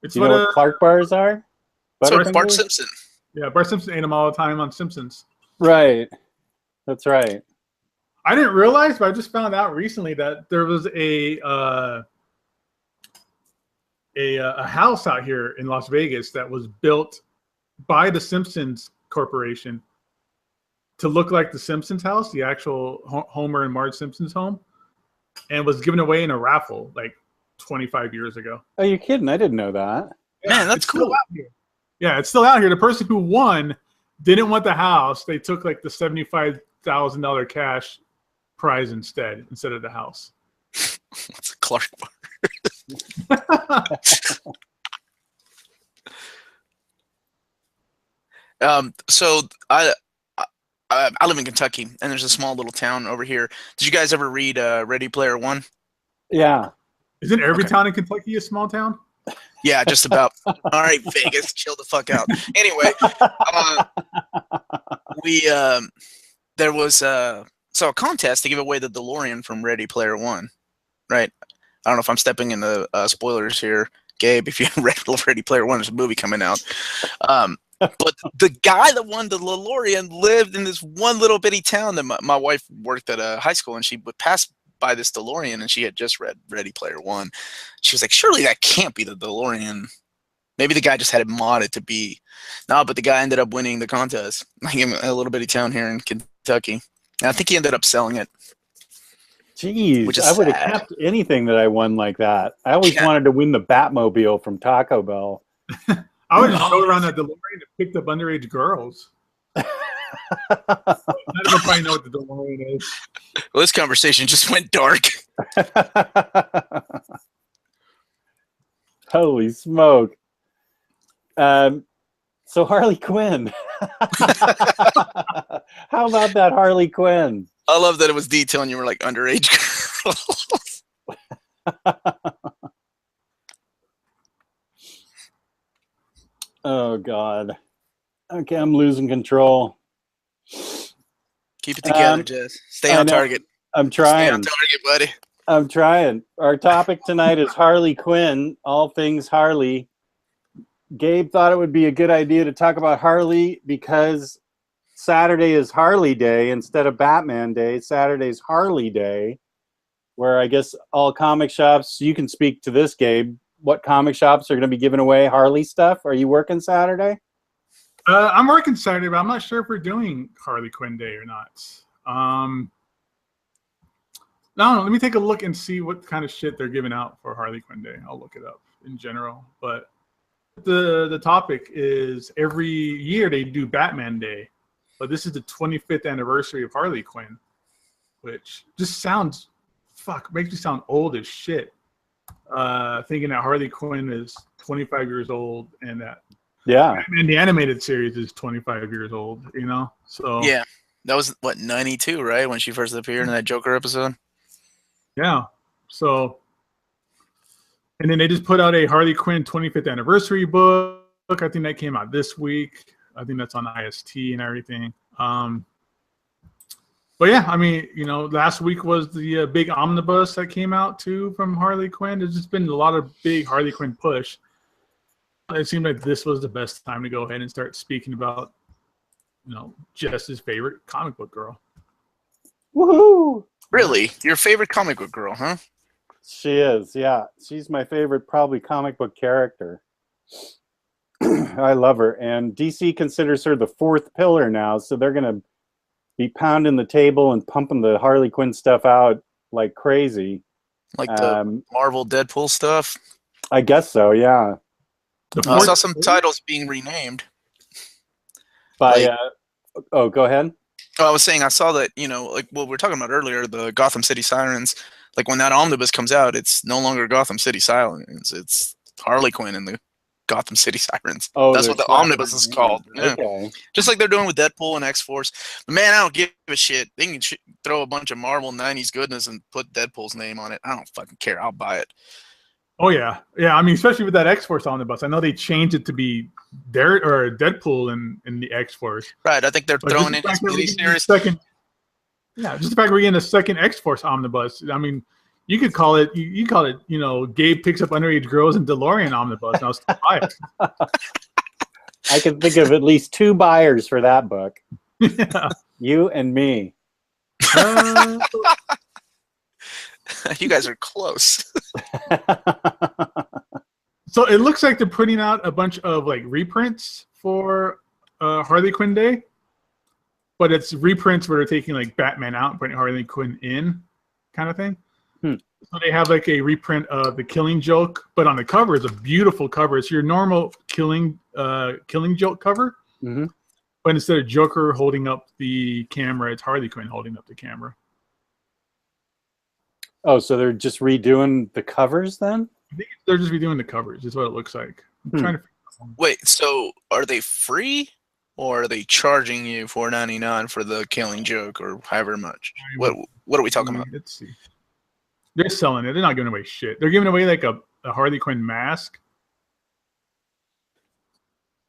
It's Do you know what Clark bars are? So it's Bart Butterfingers? Simpson. Yeah, Bart Simpson ate them all the time on Simpsons. Right. That's right. I didn't realize, but I just found out recently that there was a house out here in Las Vegas that was built by the Simpsons Corporation to look like the Simpsons house, the actual Homer and Marge Simpson's home, and was given away in a raffle like 25 years ago. Oh, you're kidding. I didn't know that. Man, that's it's still cool. out here. Yeah, it's still out here. The person who won didn't want the house. They took like the $75,000 cash prize instead of the house. It's a Clark bar. So I live in Kentucky, and there's a small little town over here. Did you guys ever read Ready Player One? Yeah. Isn't every town in Kentucky a small town? Yeah, just about. All right, Vegas, chill the fuck out. Anyway, there was a contest to give away the DeLorean from Ready Player One, right? I don't know if I'm stepping into spoilers here, Gabe. If you read Ready Player One, there's a movie coming out. But the guy that won the DeLorean lived in this one little bitty town that my wife worked at a high school, and she would pass by this DeLorean, and she had just read Ready Player One. She was like, surely that can't be the DeLorean. Maybe the guy just had it modded to be. No, but the guy ended up winning the contest. Like in a little bitty town here in Kentucky. And I think he ended up selling it. Jeez, Which is I would have sad. kept anything that I won like that. I always wanted to win the Batmobile from Taco Bell. I would just go around that DeLorean and pick up underage girls. None of them probably know what the DeLorean is. Well, this conversation just went dark. Holy smoke. So Harley Quinn. How about that Harley Quinn? I love that it was detailing you were like underage girls. Oh, God. Okay, I'm losing control. Keep it together, Jess. Stay on target. I'm Stay on trying. target, buddy. I'm trying. Our topic tonight is Harley Quinn, all things Harley. Gabe thought it would be a good idea to talk about Harley because Saturday is Harley Day instead of Batman Day. Saturday's Harley Day, where I guess all comic shops, you can speak to this, Gabe. What comic shops are going to be giving away Harley stuff? Are you working Saturday? I'm working Saturday, but I'm not sure if we're doing Harley Quinn Day or not. No, let me take a look and see what kind of shit they're giving out for Harley Quinn Day. I'll look it up in general. But the topic is every year they do Batman Day. But this is the 25th anniversary of Harley Quinn, which just sounds, makes me sound old as shit. Thinking that Harley Quinn is 25 years old and that Batman the animated series is 25 years old, you know? So yeah, that was, 92, right? When she first appeared in that Joker episode? Yeah. So, and then they just put out a Harley Quinn 25th anniversary book. I think that came out this week. I think that's on IST and everything. But yeah, I mean, you know, last week was the big Omnibus that came out too from Harley Quinn. There's just been a lot of big Harley Quinn push. It seemed like this was the best time to go ahead and start speaking about, you know, Jess's favorite comic book girl. Woohoo! Really? Your favorite comic book girl, huh? She is, yeah. She's my favorite, probably, comic book character. I love her. And DC considers her the fourth pillar now, so they're going to be pounding the table and pumping the Harley Quinn stuff out like crazy. Like the Marvel Deadpool stuff? I guess so, yeah. I saw some titles being renamed. By, oh, go ahead. Oh, I was saying I saw that, you know, like what we were talking about earlier, the Gotham City Sirens. Like when that Omnibus comes out, it's no longer Gotham City Sirens. It's Harley Quinn and the Gotham City Sirens. Oh, that's what the Omnibus is called. Yeah. Okay. Just like they're doing with Deadpool and X-Force. But man, I don't give a shit. They can throw a bunch of Marvel 90s goodness and put Deadpool's name on it. I don't fucking care. I'll buy it. Oh, yeah. Yeah, I mean, especially with that X-Force Omnibus. I know they changed it to be Deadpool in the X-Force. Right, I think they're throwing in his miniseries. Just the fact we're getting a second X-Force Omnibus. I mean, you could call it, you call it, you know, Gabe picks up underage girls in DeLorean Omnibus, and I'll still buy it. I can think of at least 2 buyers for that book. Yeah. You and me. You guys are close. So it looks like they're putting out a bunch of like reprints for Harley Quinn Day, but it's reprints where they're taking like Batman out and putting Harley Quinn in, kind of thing. So they have like a reprint of the Killing Joke, but on the cover is a beautiful cover. It's your normal Killing Joke cover, but instead of Joker holding up the camera, it's Harley Quinn holding up the camera. Oh, so they're just redoing the covers then? I think they're just redoing the covers. Is what it looks like. I'm trying to. Wait, so are they free, or are they charging you $4.99 for the Killing Joke, or however much? What are we talking about? Let's see. They're selling it. They're not giving away shit. They're giving away like a Harley Quinn mask.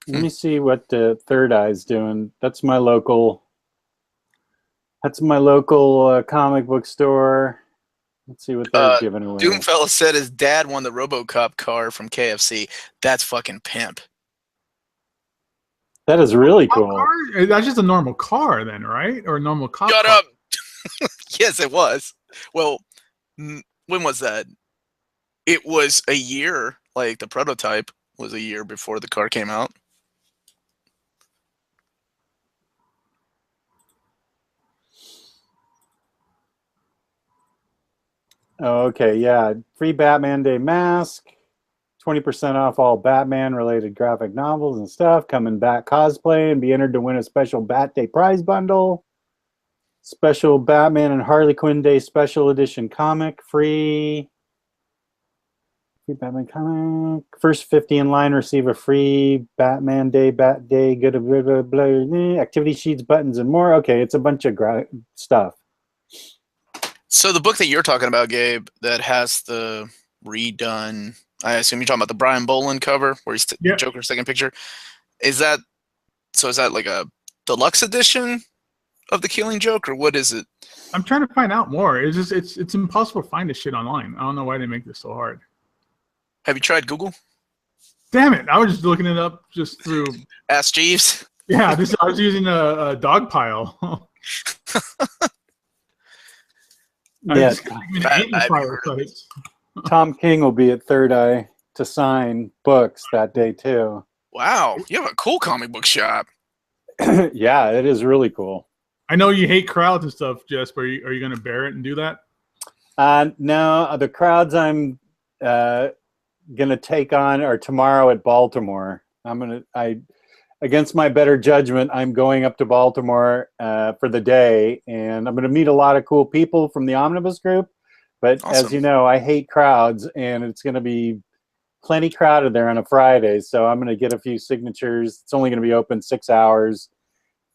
Let me see what the Third Eye's doing. That's my local comic book store. Let's see what they're giving away. Doomfella said his dad won the RoboCop car from KFC. That's fucking pimp. That is really cool. That's just a normal car then, right? Or a normal cop Shut car. up. Yes, it was. Well, when was that? It was a year. Like the prototype was a year before the car came out. Okay, yeah. Free Batman Day mask. 20% off all Batman-related graphic novels and stuff. Coming back cosplay and be entered to win a special Bat Day prize bundle. Special Batman and Harley Quinn Day special edition comic. Free Batman comic. First 50 in line receive a free Batman Day, Bat Day, good blah, blah, blah, activity sheets, buttons, and more. Okay, it's a bunch of stuff. So the book that you're talking about, Gabe, that has the redone, I assume you're talking about the Brian Boland cover where he's Joker's second picture. Is that like a deluxe edition of the Killing Joke, or what is it? I'm trying to find out more. It's just it's impossible to find this shit online. I don't know why they make this so hard. Have you tried Google? Damn it! I was just looking it up just through. Ask Jeeves. Yeah, I was using a dog pile. Yeah, Tom King will be at Third Eye to sign books that day too. Wow, you have a cool comic book shop. Yeah, it is really cool. I know you hate crowds and stuff, Jess, but are you going to bear it and do that? No, the crowds I'm gonna take on are tomorrow at Baltimore. Against my better judgment, I'm going up to Baltimore for the day, and I'm gonna meet a lot of cool people from the Omnibus group. But Awesome. as you know, I hate crowds, and it's gonna be plenty crowded there on a Friday. So I'm gonna get a few signatures. It's only gonna be open 6 hours.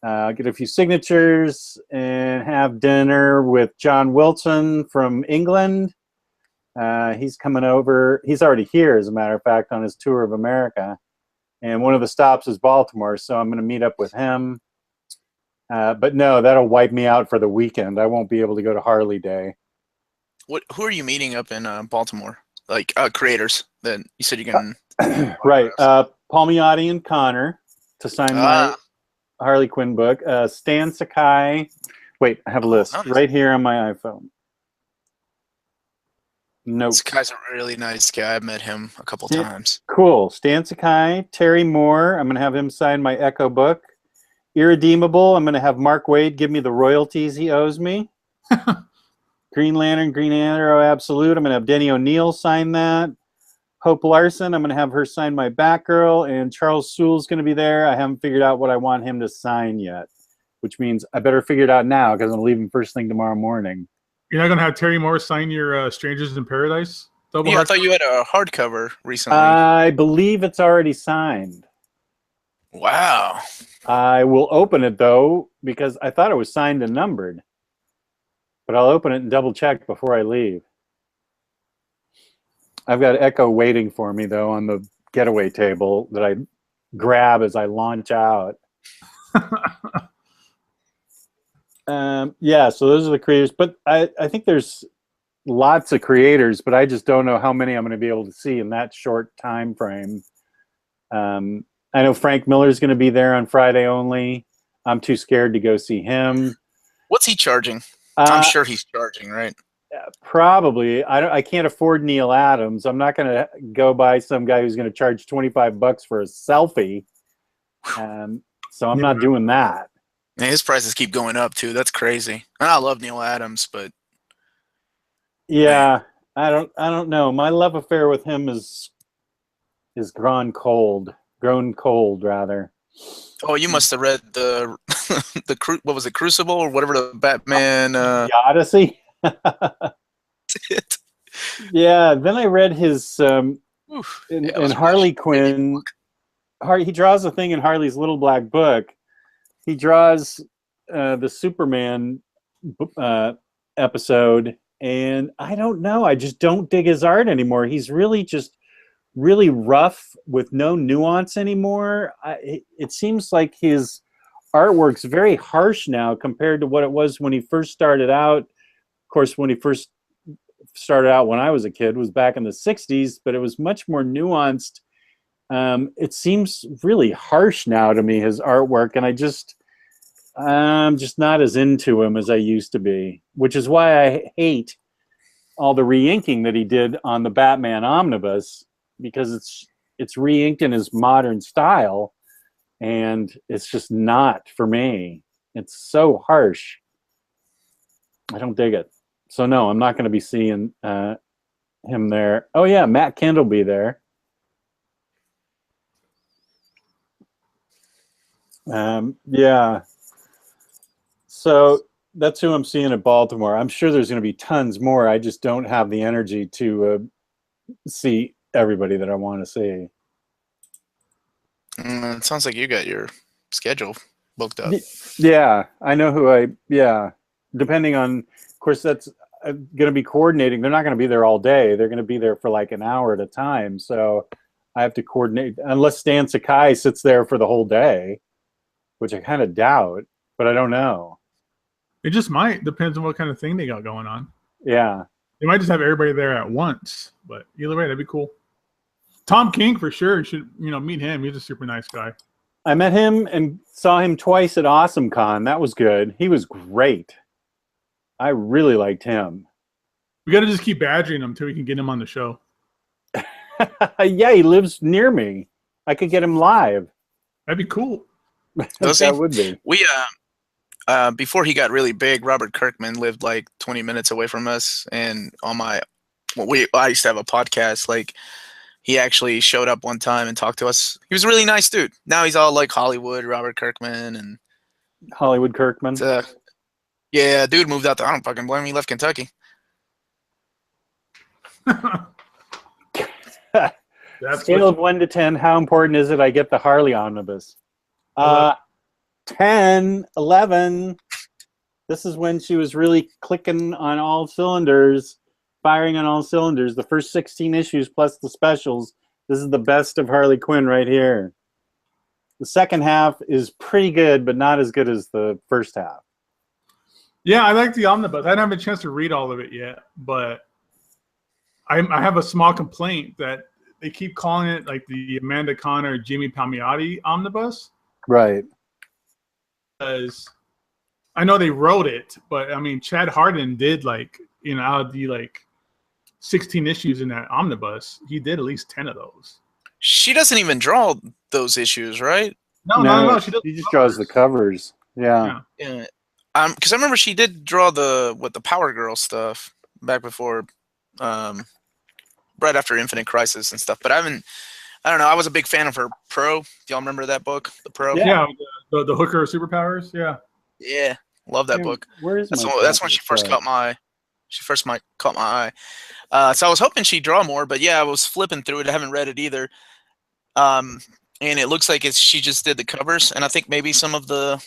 Get a few signatures and have dinner with John Wilson from England. He's coming over. He's already here, as a matter of fact, on his tour of America. And one of the stops is Baltimore, so I'm going to meet up with him. But no, that'll wipe me out for the weekend. I won't be able to go to Harley Day. Who are you meeting up in Baltimore? Like creators that you said you can. Right. Paul Miotti and Connor to sign my Harley Quinn book. Stan Sakai. Wait, I have a list right here on my iPhone. Nope. This guy's a really nice guy. I've met him a couple times. Cool. Stan Sakai, Terry Moore. I'm going to have him sign my Echo book. Irredeemable. I'm going to have Mark Waid give me the royalties he owes me. Green Lantern, Green Arrow Absolute. I'm going to have Denny O'Neil sign that. Hope Larson. I'm going to have her sign my Batgirl. And Charles Sewell's going to be there. I haven't figured out what I want him to sign yet, which means I better figure it out now because I'm leaving first thing tomorrow morning. You're not going to have Terry Moore sign your Strangers in Paradise? I thought you had a hardcover recently. I believe it's already signed. Wow. I will open it, though, because I thought it was signed and numbered. But I'll open it and double check before I leave. I've got Echo waiting for me, though, on the getaway table that I grab as I launch out. Yeah, so those are the creators. But I think there's lots of creators, but I just don't know how many I'm going to be able to see in that short time frame. I know Frank Miller's going to be there on Friday only. I'm too scared to go see him. What's he charging? I'm sure he's charging, right? Probably. I can't afford Neil Adams. I'm not going to go buy some guy who's going to charge $25 for a selfie. So I'm not doing that. Man, his prices keep going up too. That's crazy. And I love Neil Adams, but yeah, I don't know. My love affair with him is grown cold. Grown cold, rather. Oh, you must have read the what was it, Crucible or whatever, the Batman the Odyssey. Yeah, then I read his in Harley Quinn. He draws a thing in Harley's Little Black Book. He draws the Superman episode, and I don't know. I just don't dig his art anymore. He's really just really rough with no nuance anymore. It seems like his artwork's very harsh now compared to what it was when he first started out. Of course, when he first started out when I was a kid was back in the 60s, but it was much more nuanced. It seems really harsh now to me, his artwork, and I'm just not as into him as I used to be, which is why I hate all the re-inking that he did on the Batman Omnibus, because it's re-inked in his modern style, and it's just not for me. It's so harsh. I don't dig it. So no, I'm not going to be seeing him there. Oh yeah, Matt Kent will be there. Yeah. So that's who I'm seeing at Baltimore. I'm sure there's going to be tons more. I just don't have the energy to see everybody that I want to see. It sounds like you got your schedule booked up. Yeah, I know yeah. Depending on, of course, that's going to be coordinating. They're not going to be there all day. They're going to be there for like an hour at a time. So I have to coordinate, unless Stan Sakai sits there for the whole day, which I kind of doubt, but I don't know. It just might. Depends on what kind of thing they got going on. Yeah. They might just have everybody there at once. But either way, that'd be cool. Tom King for sure. You should meet him. He's a super nice guy. I met him and saw him twice at AwesomeCon. That was good. He was great. I really liked him. We got to just keep badgering him until we can get him on the show. Yeah, he lives near me. I could get him live. That'd be cool. That would be. We before he got really big, Robert Kirkman lived like 20 minutes away from us, and I used to have a podcast. Like, he actually showed up one time and talked to us. He was a really nice dude. Now he's all like Hollywood, Robert Kirkman, and Hollywood Kirkman. Yeah, dude moved out there. I don't fucking blame him. He left Kentucky. Scale of 1 to 10, how important is it I get the Harley Omnibus? 10, 11. This is when she was really clicking on all cylinders, firing on all cylinders. The first 16 issues plus the specials. This is the best of Harley Quinn right here. The second half is pretty good, but not as good as the first half. Yeah, I like the Omnibus. I didn't have a chance to read all of it yet, but I have a small complaint that they keep calling it like the Amanda Connor, Jimmy Palmiotti Omnibus. Right. Because I know they wrote it, but I mean, Chad Hardin did out of the 16 issues in that Omnibus, he did at least 10 of those. She doesn't even draw those issues, right? No. She just draws the covers. Yeah. Because I remember she did draw the Power Girl stuff back before, right after Infinite Crisis and stuff. But I don't know. I was a big fan of her Pro. Do y'all remember that book, the Pro? Yeah, the Hooker of Superpowers. Yeah. Yeah, love that book. That's when she first caught my eye. So I was hoping she'd draw more, but yeah, I was flipping through it. I haven't read it either. And it looks like she just did the covers, and I think maybe some of the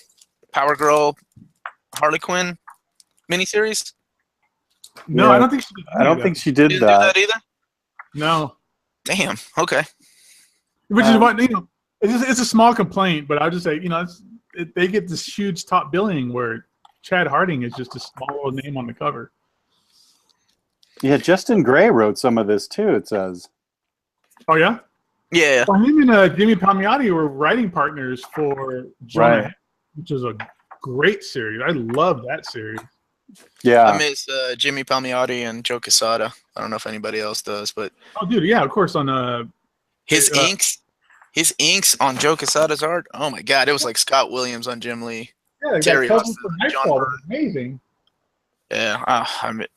Power Girl, Harley Quinn miniseries. No, Yeah. I don't think she did. I don't think she did Didn't do that either. No. Damn. Okay. Which is what it's a small complaint, but I'll just say they get this huge top billing where Chad Harding is just a small name on the cover. Yeah, Justin Gray wrote some of this too, it says. Oh yeah. Yeah. Well, him and Jimmy Palmiotti were writing partners for Jonah, Right. which is a great series. I love that series. Yeah. I miss Jimmy Palmiotti and Joe Quesada. I don't know if anybody else does, but Oh, dude, yeah, of course. On his inks on Joe Quesada's art. Oh my god, it was like Scott Williams on Jim Lee. yeah, Terry that Austin, for John Nightfall Byrne. was amazing. Yeah,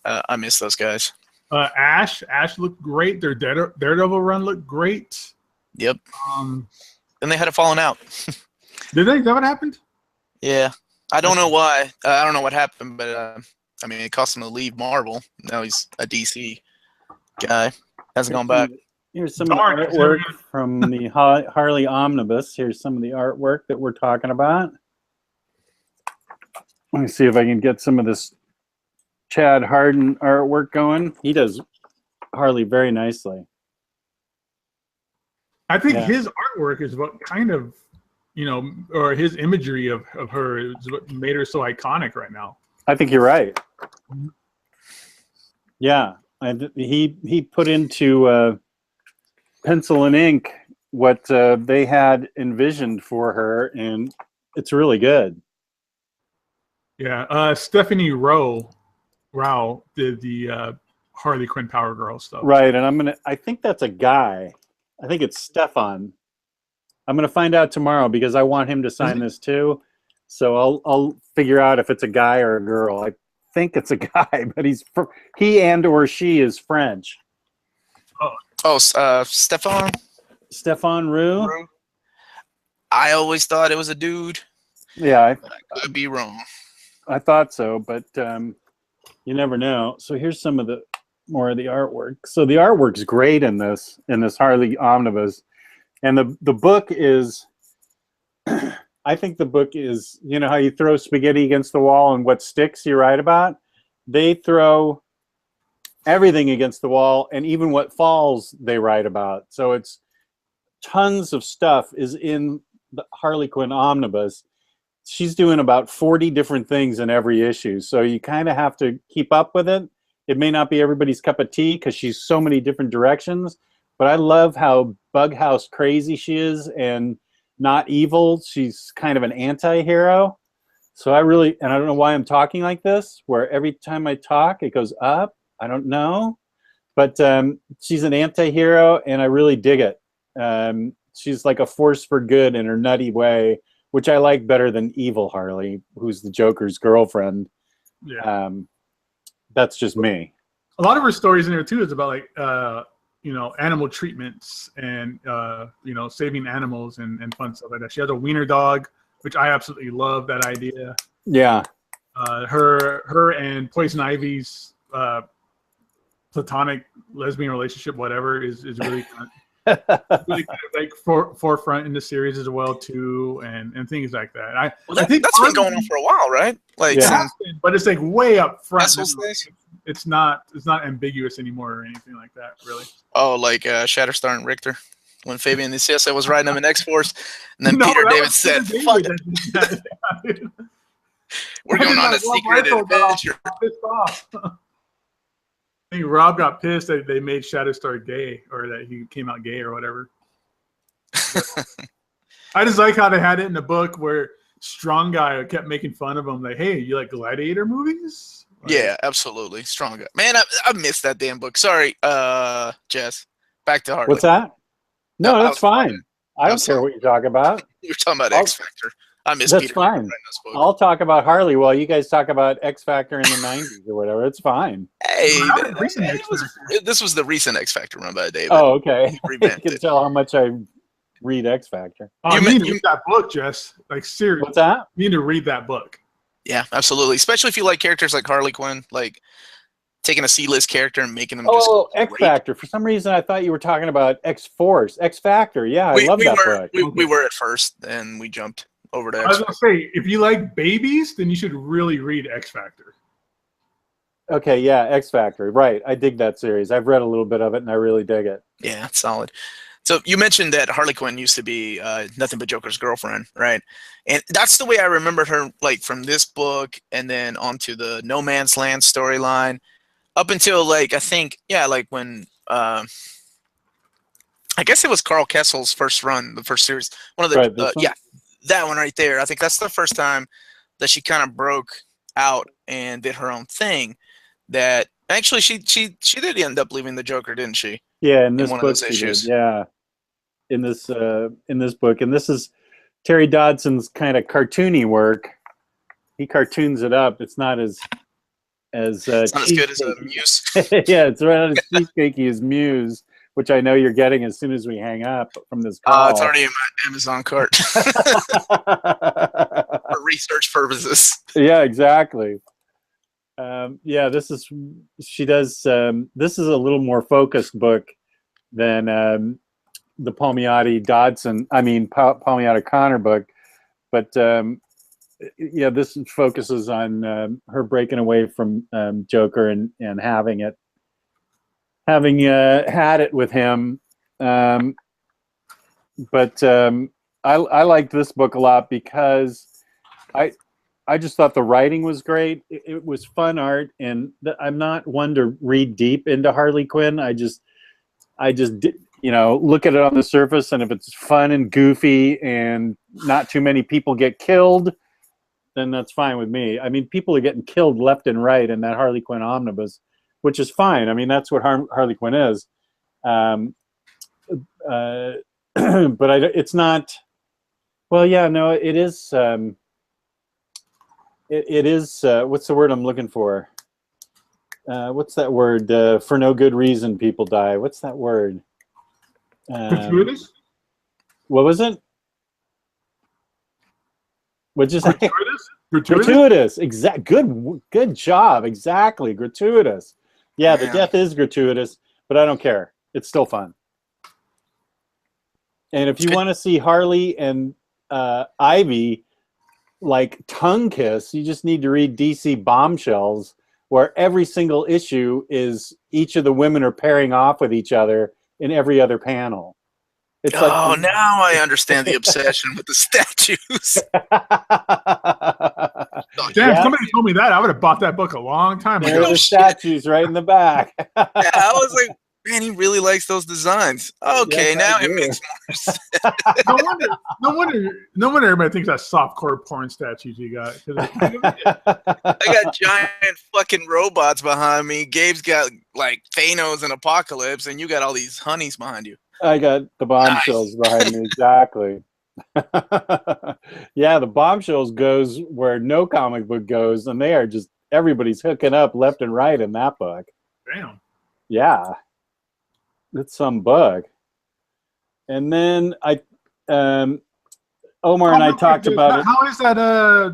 I miss those guys. Ash looked great. Their Daredevil run looked great. Yep. Then they had a falling out. Did they? Is that what happened? Yeah, I don't know why. I don't know what happened, but I mean, it cost him to leave Marvel. Now he's a DC guy. Hasn't gone back. Here's some of the artwork from the Harley Omnibus. Here's some of the artwork that we're talking about. Let me see if I can get some of this Chad Hardin artwork going. He does Harley very nicely. I think his artwork is what kind of, or his imagery of her is what made her so iconic right now. I think you're right. Yeah, he put into pencil and ink what they had envisioned for her, and it's really good. Yeah, Stephanie Rao did the Harley Quinn Power Girl stuff. Right, and I think that's a guy. I think it's Stefan. I'm gonna find out tomorrow because I want him to sign this too. So I'll figure out if it's a guy or a girl. I think it's a guy, but he and or she is French. Stefan Roux. I always thought it was a dude. Yeah, I could be wrong. I thought so, but you never know. So here's some of the more of the artwork. So the artwork's great in this Harley Omnibus, and the book is. I think the book is, how you throw spaghetti against the wall and what sticks you write about? They throw everything against the wall, and even what falls they write about. So it's tons of stuff is in the Harley Quinn Omnibus, she's doing about 40 different things in every issue. So you kind of have to keep up with it. It may not be everybody's cup of tea because she's so many different directions, but I love how bug house crazy she is and not evil. She's kind of an anti-hero. So I really, and I don't know why I'm talking like this, where every time I talk, it goes up. I don't know. But she's an anti-hero, and I really dig it. She's like a force for good in her nutty way, which I like better than evil Harley, who's the Joker's girlfriend. Yeah. That's just me. A lot of her stories in there too is about like animal treatments and saving animals and fun stuff like that. She has a wiener dog, which I absolutely love that idea. Yeah. Her and Poison Ivy's platonic lesbian relationship, whatever, is really kind of like forefront in the series as well too, and things like that. I think that's been going on for a while, right? Like, yeah. But it's like way up front. It's not ambiguous anymore or anything like that, really. Oh, like Shatterstar and Richter, when Fabian Nicieza was riding them in X-Force, and then Peter David said, "Fuck it, we're going on a secret adventure." I think Rob got pissed that they made Shatterstar gay, or that he came out gay or whatever. I just like how they had it in the book where Strong Guy kept making fun of him, like, "Hey, you like Gladiator movies?" Like, yeah, absolutely. Strong Guy. Man, I missed that damn book. Sorry, Jess. Back to Harley. What's that? No, that's fine. I don't care what you talk about. You're talking about X Factor. I miss That's Peter fine. this book. I'll talk about Harley while you guys talk about X Factor in the 90s or whatever. It's fine. Hey, this was the recent X Factor run by David. Oh, okay. He You can tell how much I read X Factor. Oh, you need to read that book, Jess. Like, seriously. What's that? You need to read that book. Yeah, absolutely. Especially if you like characters like Harley Quinn, like taking a C-list character and making them just X Factor. For some reason, I thought you were talking about X-Force. X Factor. Yeah, I love that book. We were at first, and we jumped over to X Factor. I was going to say, if you like babies, then you should really read X Factor. Okay, yeah, X Factor. Right. I dig that series. I've read a little bit of it, and I really dig it. Yeah, it's solid. So you mentioned that Harley Quinn used to be nothing but Joker's girlfriend, right? And that's the way I remembered her, like from this book and then onto the No Man's Land storyline, up until like I think, yeah, like when I guess it was Carl Kessel's first run, the first series, one of the yeah, that one right there. I think that's the first time that she kind of broke out and did her own thing. That actually she did end up leaving the Joker, didn't she? Yeah, in this one book, of those issues. yeah. In this book, and this is Terry Dodson's kind of cartoony work. He cartoons it up. It's not as it's not as good as a Muse. Yeah, it's not as cheesecakey as Muse, which I know you're getting as soon as we hang up from this call. It's already in my Amazon cart for research purposes. Yeah, exactly. Yeah, this is this is a little more focused book than the Palmiotti Connor book, but yeah, this focuses on her breaking away from Joker and having had it with him. But I liked this book a lot because I just thought the writing was great. It was fun art, and I'm not one to read deep into Harley Quinn. I just look at it on the surface, and if it's fun and goofy and not too many people get killed, then that's fine with me. I mean, people are getting killed left and right in that Harley Quinn omnibus, which is fine. I mean, that's what Harley Quinn is. But it's not. Well, yeah, no, it is. It is. What's the word I'm looking for? What's that word? For no good reason, people die. What's that word? Gratuitous? What was it? What'd you say? Gratuitous? Good job. Exactly. Gratuitous. Yeah, the death is gratuitous, but I don't care. It's still fun. And if you want to see Harley and Ivy like tongue kiss, you just need to read DC Bombshells, where every single issue is each of the women are pairing off with each other in every other panel. It's Oh, like now I understand the obsession with the statues. Damn, if Yeah. somebody told me that, I would have bought that book a long time there are ago. the statues right in the back. Yeah, I was like, man, he really likes those designs. Okay, Yes, now I it do. makes more sense. No wonder everybody thinks that's softcore porn statues you got. 'Cause I got giant fucking robots behind me. Gabe's got like Thanos and Apocalypse, and you got all these honeys behind you. I got the bombshells behind me, exactly. Yeah, the bombshells goes where no comic book goes, and they are just everybody's hooking up left and right in that book. Damn. Yeah, it's some book. And then Omar and I talked about it. How is that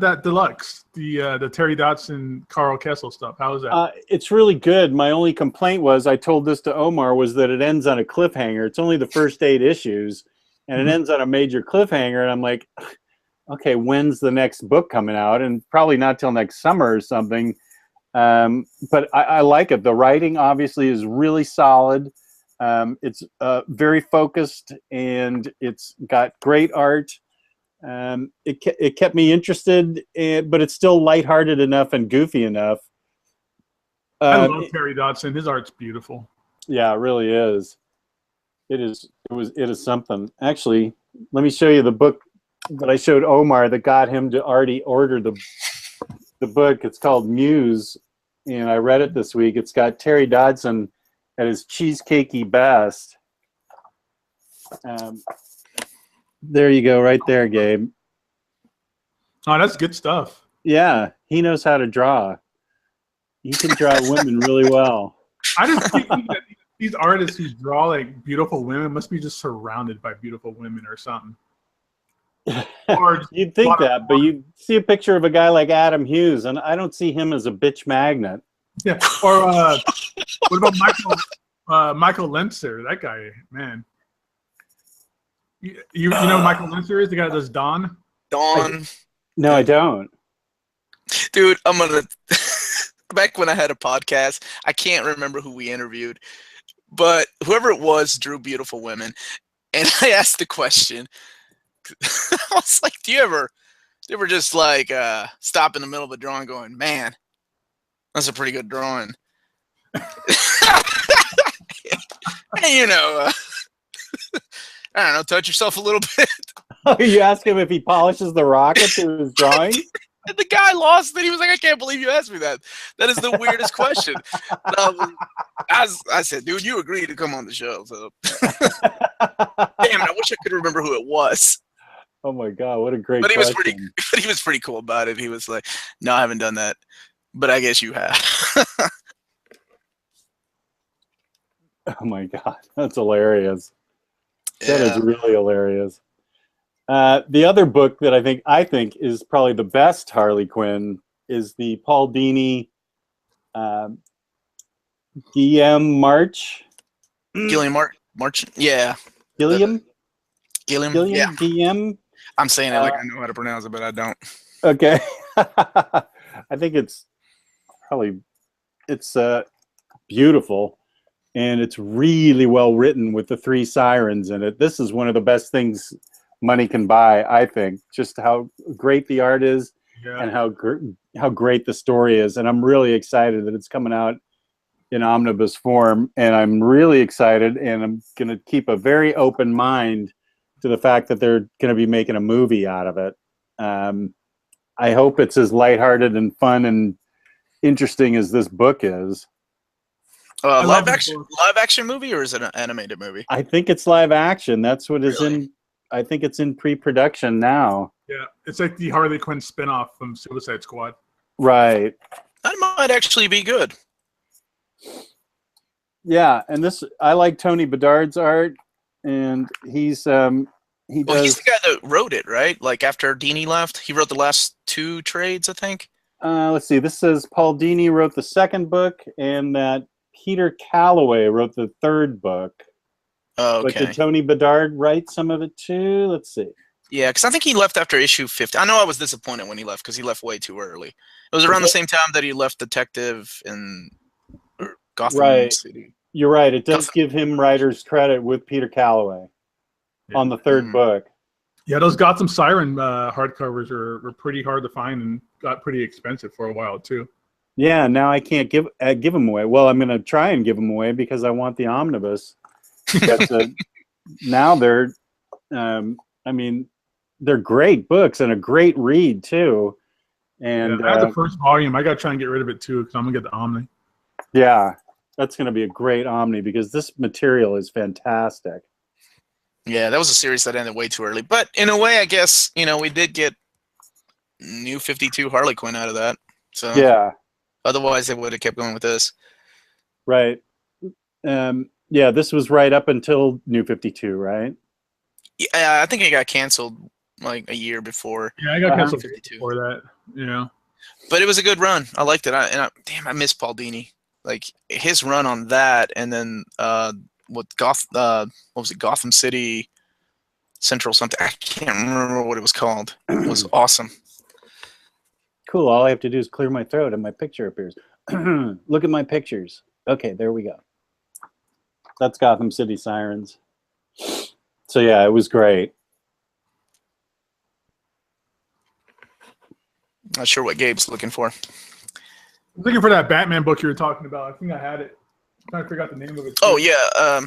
that deluxe, the Terry Dodson, Carl Kessel stuff? How is that? It's really good. My only complaint was I told this to Omar was that it ends on a cliffhanger. It's only the first 8 issues, and it ends on a major cliffhanger. And I'm like, okay, when's the next book coming out? And probably not till next summer or something. But I like it. The writing obviously is really solid. It's very focused, and it's got great art. It kept me interested, but it's still lighthearted enough and goofy enough. I love Terry Dodson. His art's beautiful. Yeah, it really is. It is something. Actually, let me show you the book that I showed Omar that got him to already order the book. It's called Muse, and I read it this week. It's got Terry Dodson at his cheesecakey best. There you go, right there, Gabe. Oh, that's good stuff. Yeah, he knows how to draw. He can draw women really well. I just think that these artists who draw like beautiful women must be just surrounded by beautiful women or something. Or You'd think that, but you see a picture of a guy like Adam Hughes, and I don't see him as a bitch magnet. yeah. Or what about Michael Lentzer? That guy, man. You know who Michael Lentzer is? The guy that does Dawn? Dawn. No, I don't. Dude, I'm gonna back when I had a podcast, I can't remember who we interviewed, but whoever it was drew beautiful women. And I asked the question. I was like, do you ever just like stop in the middle of a drawing going, man, that's a pretty good drawing? And you know, I don't know, touch yourself a little bit. Oh, you ask him if he polishes the rocket through his drawing? And the guy lost it. He was like, I can't believe you asked me that. That is the weirdest question. I said, dude, you agreed to come on the show. So. Damn it, I wish I could remember who it was. Oh my God, what a great But he question. he was pretty cool about it. He was like, no, I haven't done that. But I guess you have. Oh my God, that's hilarious. That Yeah. is really hilarious. The other book that I think is probably the best Harley Quinn is the Paul Dini Guillaume March. Gilliam March. Yeah. Gilliam? Gilliam. Yeah. Guillaume? I'm saying it like I know how to pronounce it, but I don't. Okay. I think it's beautiful, and it's really well written with the 3 sirens in it. This is one of the best things money can buy, I think. Just how great the art is, and how great the story is. And I'm really excited that it's coming out in omnibus form, and I'm really excited, and I'm going to keep a very open mind to the fact that they're going to be making a movie out of it. I hope it's as lighthearted and fun and interesting as this book is. Live action movie, or is it an animated movie? I think it's live action. That's what is in. I think it's in pre-production now. Yeah, it's like the Harley Quinn spinoff from Suicide Squad. Right. That might actually be good. Yeah, and I like Tony Bedard's art, and he's he does. He's the guy that wrote it, right? Like after Dini left, he wrote the last 2 trades, I think. Let's see. This says Paul Dini wrote the 2nd book, and that Peter Calloway wrote the 3rd book. Oh, okay. But did Tony Bedard write some of it too? Let's see. Yeah, because I think he left after issue 50. I know I was disappointed when he left because he left way too early. It was around the same time that he left Detective in Gotham City. You're right. It does give him writer's credit with Peter Calloway. on the third book. Yeah, those Gotham Siren hardcovers were pretty hard to find and got pretty expensive for a while too. Yeah, now I can't give them away. Well, I'm going to try and give them away because I want the omnibus. But now they're, I mean, they're great books and a great read too. And yeah, I had the first volume. I got to try and get rid of it too because I'm gonna get the Omni. Yeah, that's going to be a great Omni because this material is fantastic. Yeah, that was a series that ended way too early. But in a way, I guess, we did get New 52 Harley Quinn out of that. So yeah. Otherwise, they would have kept going with this. Right. Yeah, this was right up until New 52, right? Yeah, I think it got canceled like a year before. Yeah, I got canceled before that. Yeah. But it was a good run. I liked it. Damn, I miss Paul Dini. Like his run on that, and then what was it? Gotham City Central something. I can't remember what it was called. It was awesome. Cool. All I have to do is clear my throat and my picture appears. Look at my pictures. Okay, there we go. That's Gotham City Sirens. So yeah, it was great. Not sure what Gabe's looking for. I'm looking for that Batman book you were talking about. I think I had it. I'm trying to figure out the name of it. Oh yeah.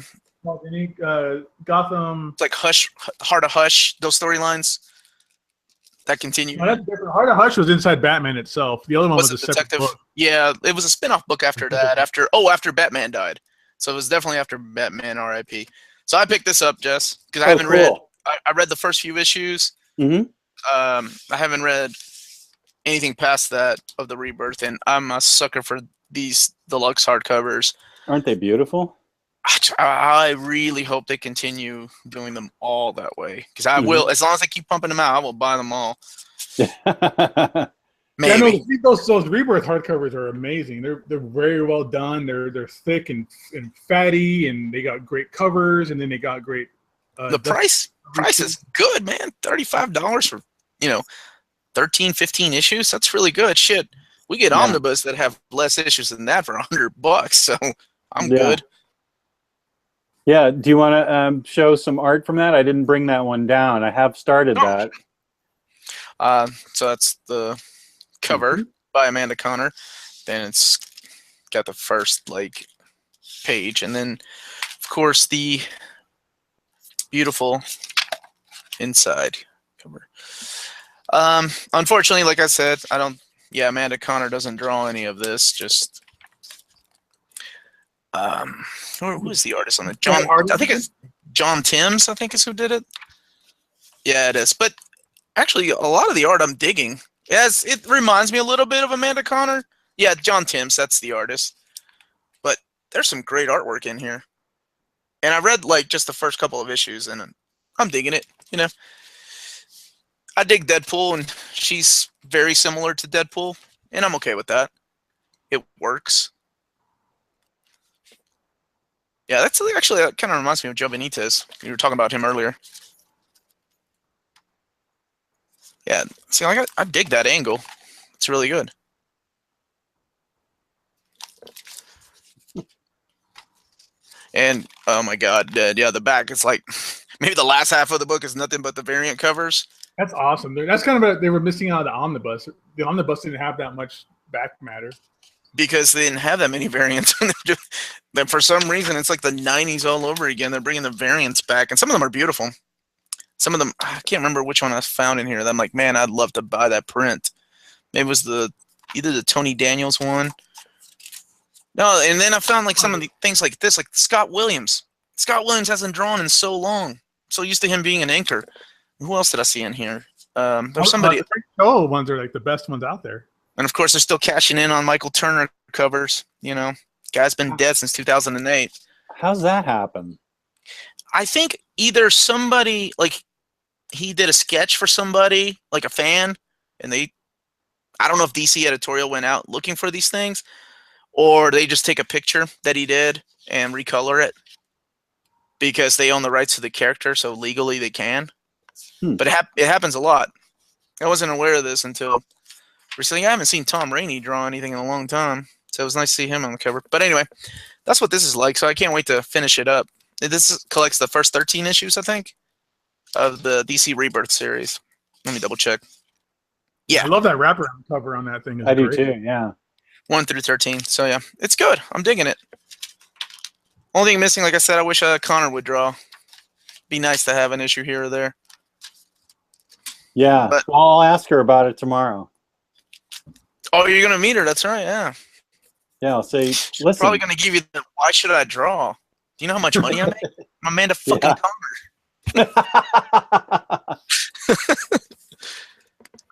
Gotham. It's like Hush, Heart of Hush. Those storylines that continue. Oh, that's different. Heart of Hush was inside Batman itself. The other one was a detective separate book. Yeah, it was a spin-off book after that. After Batman died. So it was definitely after Batman R.I.P. So I picked this up, Jess, because I haven't read. I read the first few issues. Mm-hmm. I haven't read anything past that of the Rebirth, and I'm a sucker for these deluxe hardcovers. Aren't they beautiful? I really hope they continue doing them all that way, because I will. As long as they keep pumping them out, I will buy them all. Maybe. Yeah, no, those Rebirth hardcovers are amazing. They're very well done. They're thick and fatty, and they got great covers, and then they got great. The price is good, man. $35 for 13, 15 issues. That's really good. Shit, we get Omnibus that have less issues than that for $100. So I'm good. Yeah. Do you want to show some art from that? I didn't bring that one down. I have started that. So that's the cover by Amanda Connor. Then it's got the first page, and then of course the beautiful inside cover. Unfortunately, like I said, Amanda Connor doesn't draw any of this. Just who is the artist on it? I think it's John Timms. I think is who did it. Yeah, it is. But actually, a lot of the art I'm digging. Yes, it reminds me a little bit of Amanda Connor. Yeah, John Timms, that's the artist. But there's some great artwork in here. And I read just the first couple of issues, and I'm digging it. I dig Deadpool, and she's very similar to Deadpool, and I'm okay with that. It works. Yeah, that's actually that kind of reminds me of Joe Benitez. You were talking about him earlier. Yeah, see, I dig that angle. It's really good. And oh my God, yeah, the back is maybe the last half of the book is nothing but the variant covers. That's awesome. That's kind of they were missing out of the Omnibus. The Omnibus didn't have that much back matter because they didn't have that many variants. Then for some reason, it's like the 90s all over again. They're bringing the variants back, and some of them are beautiful. Some of them, I can't remember which one I found in here. I'm like, man, I'd love to buy that print. Maybe it was either the Tony Daniels one. No, and then I found some of the things like this, like Scott Williams. Scott Williams hasn't drawn in so long. I'm so used to him being an inker. Who else did I see in here? There's somebody. The ones are the best ones out there. And of course, they're still cashing in on Michael Turner covers. Guy's been dead since 2008. How's that happen? I think either somebody he did a sketch for somebody, like a fan, and I don't know if DC editorial went out looking for these things, or they just take a picture that he did and recolor it because they own the rights to the character, so legally they can. But it happens a lot. I wasn't aware of this until recently. I haven't seen Tom Rainey draw anything in a long time, so it was nice to see him on the cover. But anyway, that's what this is like, so I can't wait to finish it up. This collects the first 13 issues, I think. of the DC Rebirth series. Let me double check. Yeah, I love that wrapper cover on that thing. It's I do great. too. Yeah. 1 through 13. So yeah, it's good. I'm digging it. Only thing missing, like I said, I wish Connor would draw. Be nice to have an issue here or there. Yeah. But well, I'll ask her about it tomorrow. oh, you're gonna meet her. That's right. Yeah. Yeah. I'll say, She's listen. probably gonna give you the why should I draw? Do you know how much money I make? I'm Amanda fucking Connor.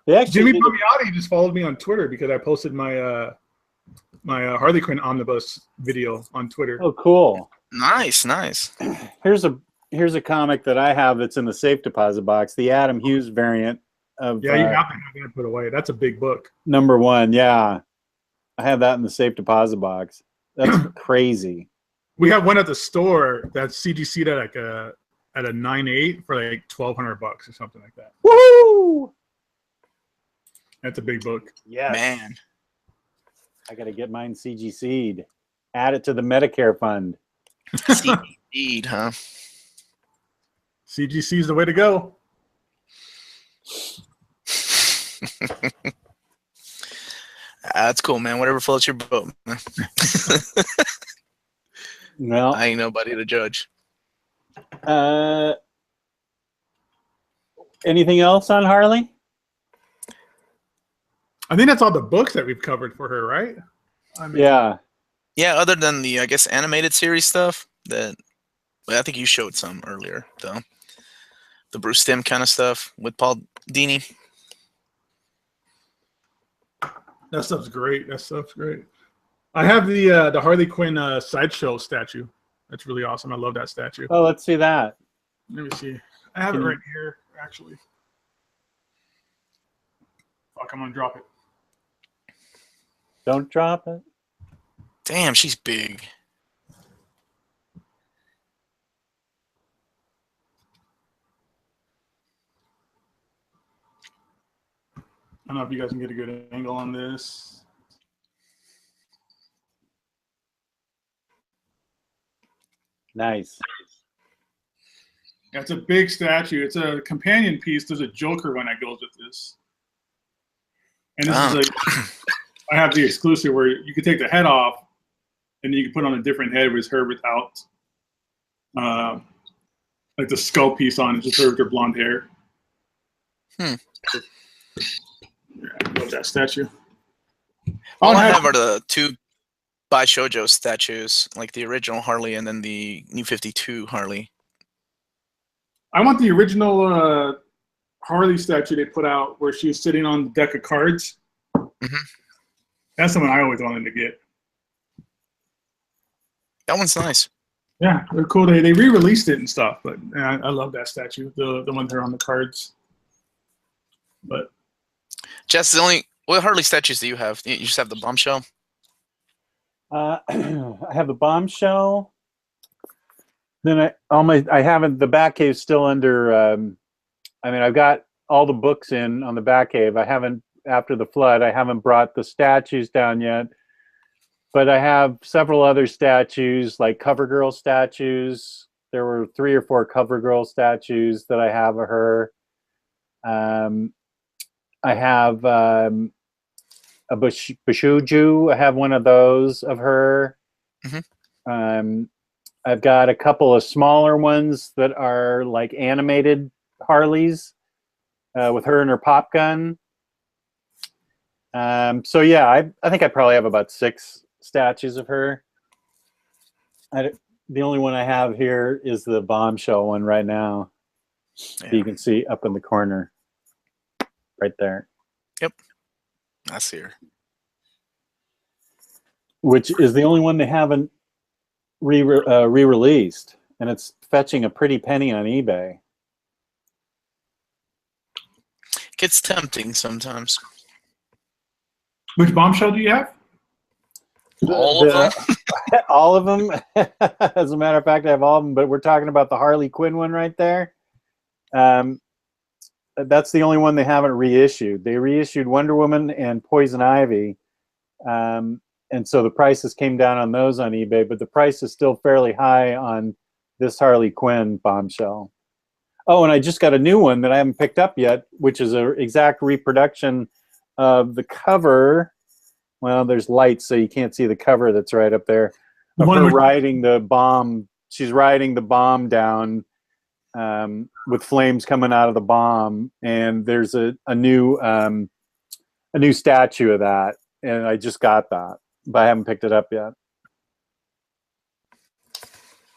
They actually Jimmy did- Palmiotti just followed me on Twitter because I posted my my Harley Quinn Omnibus video on Twitter. Oh, cool. Nice, nice. Here's a comic that I have that's in the safe deposit box, the Adam Hughes variant of Yeah, you have to have that put away. That's a big book. #1. Yeah, I have that in the safe deposit box. That's crazy. We have one at the store that's CGC'd at like a 9.8 for like $1,200 or something like that. Woo! That's a big book. Yeah, Man. I got to get mine CGC'd. Add it to the Medicare fund. Indeed, huh? CGC is the way to go. That's cool, man. Whatever floats your boat, man. Well, I ain't nobody to judge. anything else on Harley? I think that's all the books that we've covered for her, right? I mean, Yeah. Yeah, other than the, I guess, animated series stuff that well, I think you showed some earlier, though. The Bruce Timm kind of stuff with Paul Dini. that stuff's great. That stuff's great. I have the Harley Quinn sideshow statue. That's really awesome. I love that statue. Oh, let's see that. Let me see. I have it right here, actually. Fuck, I'm gonna drop it. Don't drop it. Damn, she's big. I don't know if you guys can get a good angle on this. Nice. Yeah, it's a big statue. It's a companion piece. There's a Joker one that goes with this. And this is like, I have the exclusive where you can take the head off and you can put on a different head with her without like the skull piece on it, just her with her blonde hair. Yeah, I love that statue. All I have are the two by Shoujo statues, like the original Harley and then the New 52 Harley. I want the original Harley statue they put out where she was sitting on the deck of cards. Mm-hmm. That's the one I always wanted to get. That one's nice. Yeah, they're cool. They re-released it and stuff, but I love that statue, the one there on the cards. But Jess, what Harley statues do you have? You just have the Bombshell? I have the Bombshell. Then I haven't, the Batcave still under, I mean, I've got all the books in on the Batcave. I haven't, after the flood, I haven't brought the statues down yet. But I have several other statues, like CoverGirl statues. There were 3 or 4 CoverGirl statues that I have of her. I have a Bashuju. I have one of those of her. Mm-hmm. I've got a couple of smaller ones that are like animated Harleys with her and her pop gun. So yeah, I think I probably have about 6 statues of her. The only one I have here is the Bombshell one right now. Yeah. You can see up in the corner, right there. Yep, I see her. Which is the only one they haven't re-released, and it's fetching a pretty penny on eBay. Gets tempting sometimes. Which Bombshell do you have? All of them? All of them. As a matter of fact, I have all of them, but we're talking about the Harley Quinn one right there. That's the only one they haven't reissued. They reissued Wonder Woman and Poison Ivy. And so the prices came down on those on eBay, but the price is still fairly high on this Harley Quinn Bombshell. Oh, and I just got a new one that I haven't picked up yet, which is an exact reproduction of the cover. Well, there's lights, so you can't see the cover that's right up there. Of her riding the bomb. She's riding the bomb down with flames coming out of the bomb, and there's a new statue of that, and I just got that, but I haven't picked it up yet.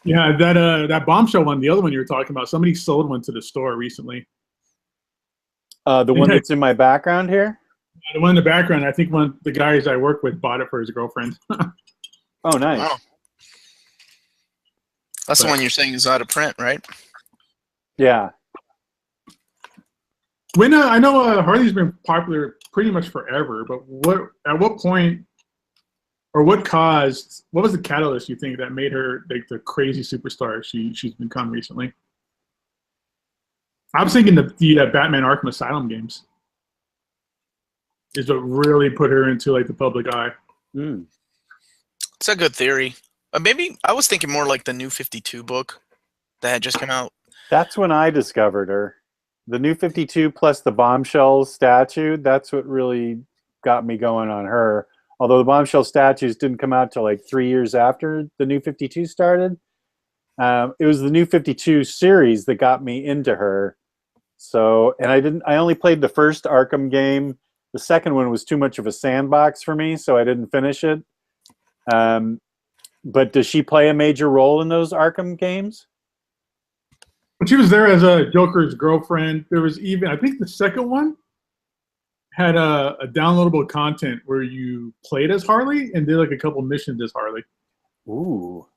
Yeah, that bombshell one, the other one you were talking about, somebody sold one to the store recently. The one that's in my background here? The one in the background, I think one of the guys I work with bought it for his girlfriend. Oh, nice. Wow. That's the one you're saying is out of print, right? Yeah. When I know Harley's been popular pretty much forever, but at what point or what was the catalyst you think that made her like the crazy superstar she's become recently? I was thinking the Batman Arkham Asylum games is what really put her into like the public eye. It's a good theory. Maybe I was thinking more like the New 52 book that had just come out. That's when I discovered her. The New 52 plus the Bombshell statue, that's what really got me going on her. Although the Bombshell statues didn't come out till like 3 years after the New 52 started. It was the New 52 series that got me into her. So, and I only played the first Arkham game. The second one was too much of a sandbox for me, so I didn't finish it. But does she play a major role in those Arkham games? She was there as a Joker's girlfriend. There was even, I think the second one had a downloadable content where you played as Harley and did like a couple missions as Harley. Ooh.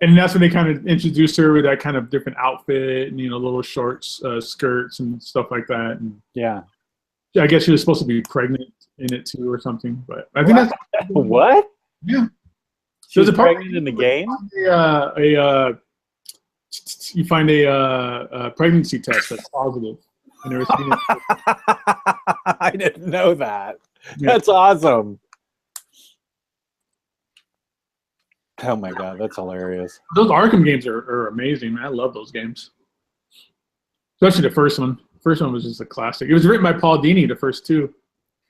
And that's when they kind of introduced her with that kind of different outfit and, little shorts, skirts and stuff like that. And yeah. I guess she was supposed to be pregnant in it too or something. But I think that's... What? Yeah. She was pregnant in the game? You find a pregnancy test that's positive. I never seen it. I didn't know that. Yeah. That's awesome. Oh my god, that's hilarious. Those Arkham games are amazing, man. I love those games. Especially the first one. The first one was just a classic. It was written by Paul Dini, the first two.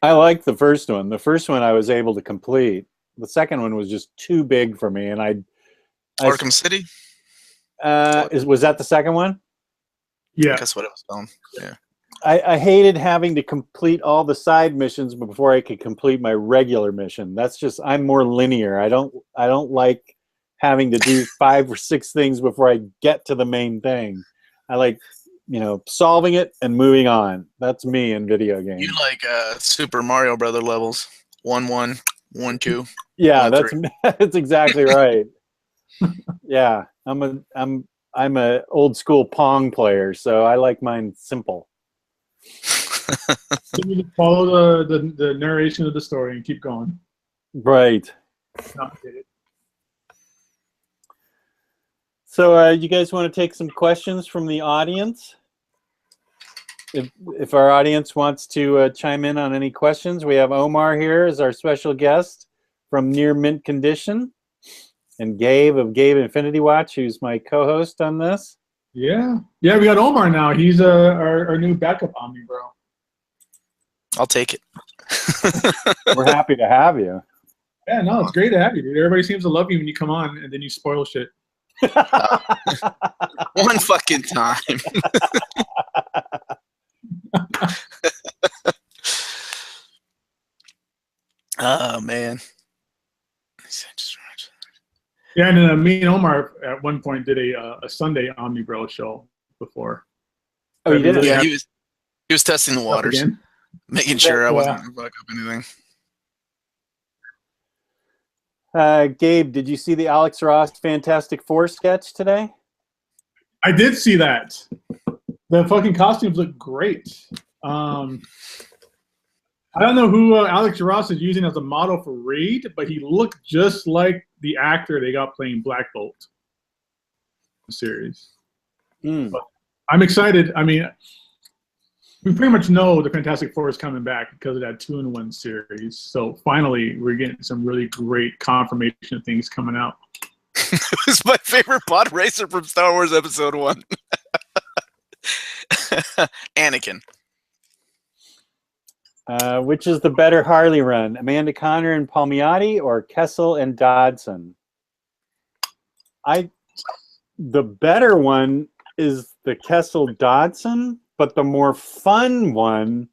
I liked the first one. The first one I was able to complete. The second one was just too big for me, and Arkham City? Was that the second one? Yeah. That's what it was called. Yeah. I hated having to complete all the side missions before I could complete my regular mission. That's just, I'm more linear. I don't like having to do 5 or 6 things before I get to the main thing. I like, solving it and moving on. That's me in video games. You like Super Mario Brother levels. 1-1, 1-2. Yeah, 1-3. that's exactly right. Yeah, I'm a old school Pong player, so I like mine simple. You follow the narration of the story and keep going. Right. So you guys want to take some questions from the audience? If our audience wants to chime in on any questions, we have Omar here as our special guest from Near Mint Condition, and Gabe of Gabe Infinity Watch, who's my co-host on this. Yeah, we got Omar now. He's our new backup Omnibro. I'll take it. We're happy to have you. Yeah, no, it's great to have you, dude. Everybody seems to love you when you come on, and then you spoil shit. One fucking time. Oh, man. Yeah, and me and Omar at one point did a Sunday Omnibros show before. Oh, you did? Yeah, he was testing the waters, making sure I wasn't going to fuck up anything. Gabe, did you see the Alex Ross Fantastic Four sketch today? I did see that. The fucking costumes look great. I don't know who Alex Ross is using as a model for Reed, but he looked just like the actor they got playing Black Bolt in the series. But I'm excited. I mean, we pretty much know the Fantastic Four is coming back because of that 2-in-1 series. So finally, we're getting some really great confirmation of things coming out. It's my favorite pod racer from Star Wars Episode 1. Anakin. Which is the better Harley run, Amanda Conner and Palmiotti or Kessel and Dodson? The better one is the Kessel Dodson, but the more fun one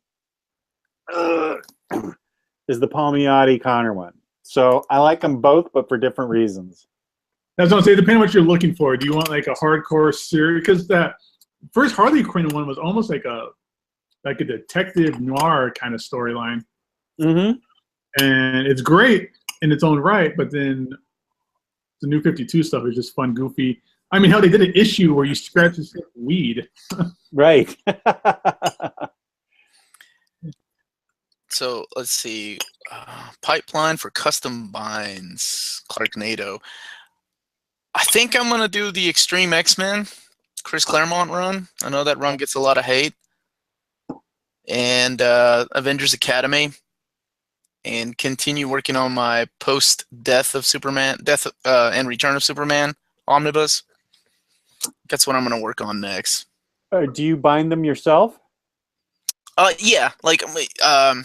is the Palmiotti Conner one. So I like them both, but for different reasons. That's what I'm saying. Depending on what you're looking for, do you want like a hardcore series? Because that first Harley Quinn one was almost like a detective noir kind of storyline. Mm-hmm. And it's great in its own right, but then the New 52 stuff is just fun, goofy. I mean, how they did an issue where you scratch this weed. Right. So let's see. Pipeline for custom binds. Clarknado. I think I'm going to do the Extreme X-Men Chris Claremont run. I know that run gets a lot of hate. And Avengers Academy. And continue working on my post-Death of Superman, and Return of Superman Omnibus. That's what I'm going to work on next. Do you bind them yourself? Yeah. Like, I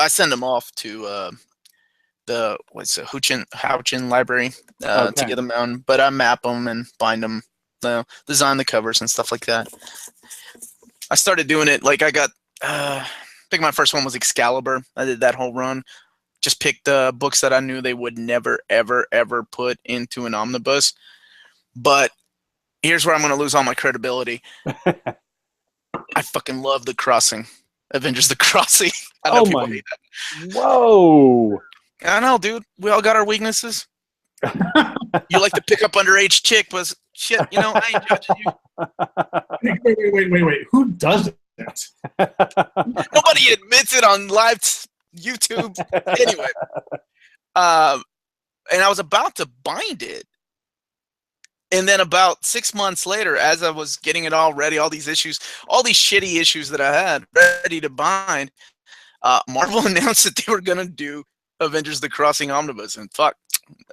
send them off to the Houchin library to get them down, but I map them and bind them, design the covers and stuff like that. I started doing it like I got. I think my first one was Excalibur. I did that whole run. Just picked books that I knew they would never, ever, ever put into an omnibus. But here's where I'm going to lose all my credibility. I fucking love The Crossing. Avengers The Crossing. I know people hate that. Whoa. I know, dude. We all got our weaknesses. You like to pick up underage chick, but shit, you know, I ain't judging you. Wait. Who does that? Nobody admits it on live YouTube. Anyway. And I was about to bind it. And then about 6 months later, as I was getting it all ready, all these issues, all these shitty issues that I had ready to bind, Marvel announced that they were going to do Avengers The Crossing Omnibus. And fuck,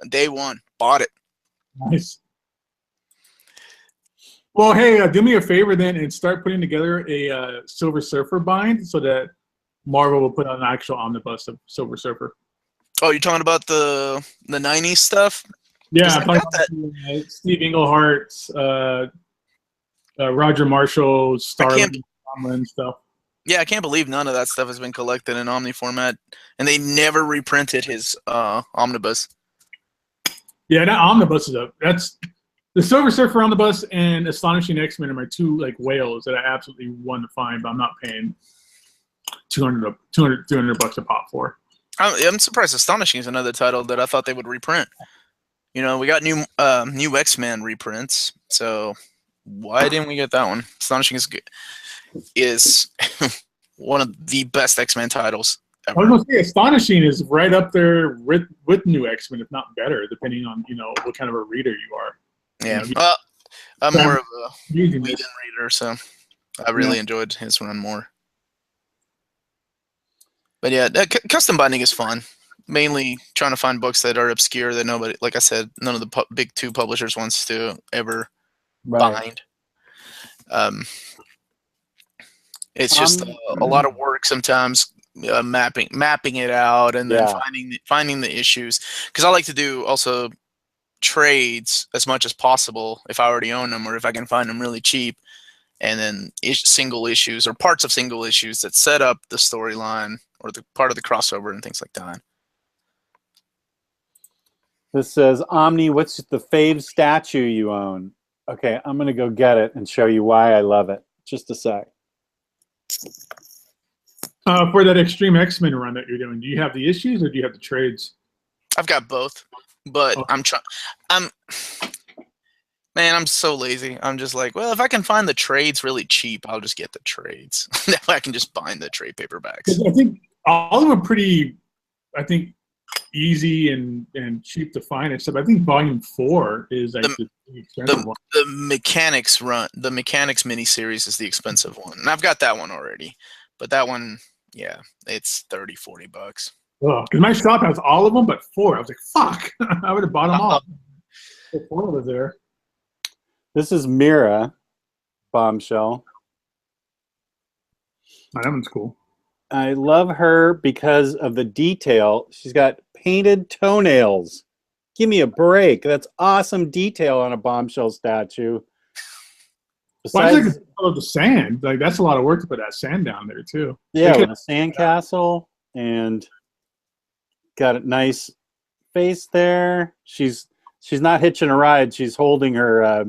day one, bought it. Nice. Well, hey, do me a favor then and start putting together a Silver Surfer bind so that Marvel will put out an actual omnibus of Silver Surfer. Oh, you're talking about the 90s stuff? Yeah, I'm talking about Steve Englehart's, Roger Marshall's, Starlin stuff. Yeah, I can't believe none of that stuff has been collected in Omni format, and they never reprinted his omnibus. Yeah, that omnibus is that's the Silver Surfer omnibus and Astonishing X-Men are my two like whales that I absolutely want to find, but I'm not paying $200 a pop for. I'm surprised Astonishing is another title that I thought they would reprint. You know, we got new X-Men reprints, so why didn't we get that one? Astonishing is one of the best X-Men titles ever. I was going to say, Astonishing is right up there with new X-Men, if not better, depending on, you know, what kind of a reader you are. Yeah, you know, I'm more of a Whedon reader, so I really enjoyed his run more. But yeah, custom binding is fun. Mainly trying to find books that are obscure that nobody, like I said, none of the big two publishers wants to ever bind. It's just a lot of work sometimes, mapping it out and then finding the issues. Because I like to do also trades as much as possible if I already own them or if I can find them really cheap, and then single issues or parts of single issues that set up the storyline or the part of the crossover and things like that. This says, Omni, what's the fave statue you own? Okay, I'm going to go get it and show you why I love it. Just a sec. For that Extreme X-Men run that you're doing, do you have the issues or do you have the trades? I've got both, but man, I'm so lazy. I'm just like, well, if I can find the trades really cheap, I'll just get the trades. That way I can just bind the trade paperbacks. I think all of them are pretty, easy and cheap to find and stuff. I think Volume 4 is actually the expensive one. The Mechanics miniseries is the expensive one, and I've got that one already. But that one, yeah, it's $30-$40. Oh, because my shop has all of them, but 4. I was like, fuck, I would have bought them all. If 4 was there. This is Mira Bombshell. Oh, that one's cool. I love her because of the detail. She's got painted toenails. Give me a break. That's awesome detail on a Bombshell statue. Well, I think the sand. Like, that's a lot of work to put that sand down there too. Yeah, with a sandcastle, and got a nice face there. She's not hitching a ride. She's holding her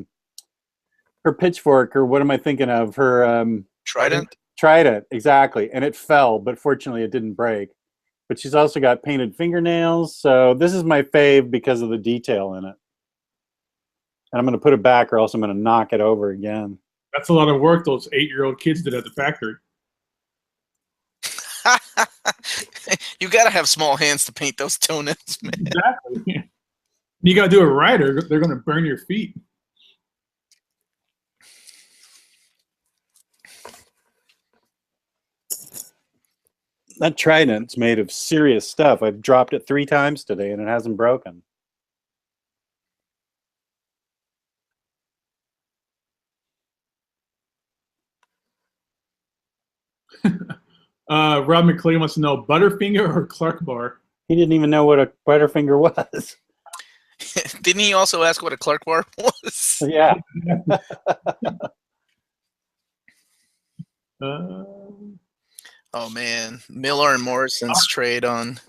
her pitchfork, or what am I thinking of? Her Trident. Trident, exactly. And it fell, but fortunately it didn't break. But she's also got painted fingernails. So this is my fave because of the detail in it. And I'm going to put it back, or else I'm going to knock it over again. That's a lot of work those 8-year-old kids did at the factory. You got to have small hands to paint those toenails, man. Exactly. You got to do it right, or they're going to burn your feet. That Trident's made of serious stuff. I've dropped it 3 times today, and it hasn't broken. Rob McClay wants to know, Butterfinger or Clark Bar? He didn't even know what a Butterfinger was. Didn't he also ask what a Clark Bar was? Yeah. Oh man, Miller and Morrison's trade on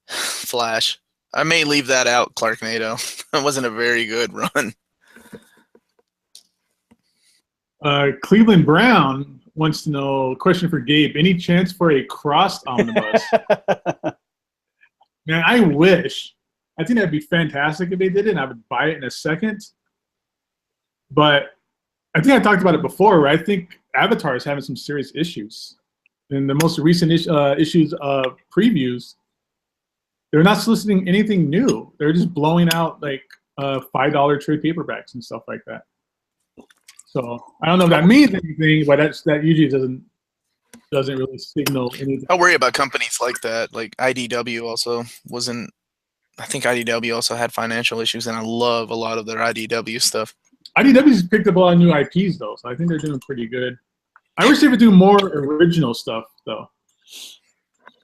Flash. I may leave that out, Clarknado. That wasn't a very good run. Cleveland Brown wants to know, question for Gabe, any chance for a crossed omnibus? Man, I wish. I think that'd be fantastic if they did it, and I would buy it in a second. But I think I talked about it before, where I think Avatar is having some serious issues. In the most recent issues of previews, they're not soliciting anything new. They're just blowing out like $5 trade paperbacks and stuff like that. So I don't know if that means anything, but that usually doesn't really signal anything. I worry about companies like that. Like IDW also wasn't. I think IDW also had financial issues, and I love a lot of their IDW stuff. IDW's picked up a lot of new IPs though, so I think they're doing pretty good. I wish they would do more original stuff though.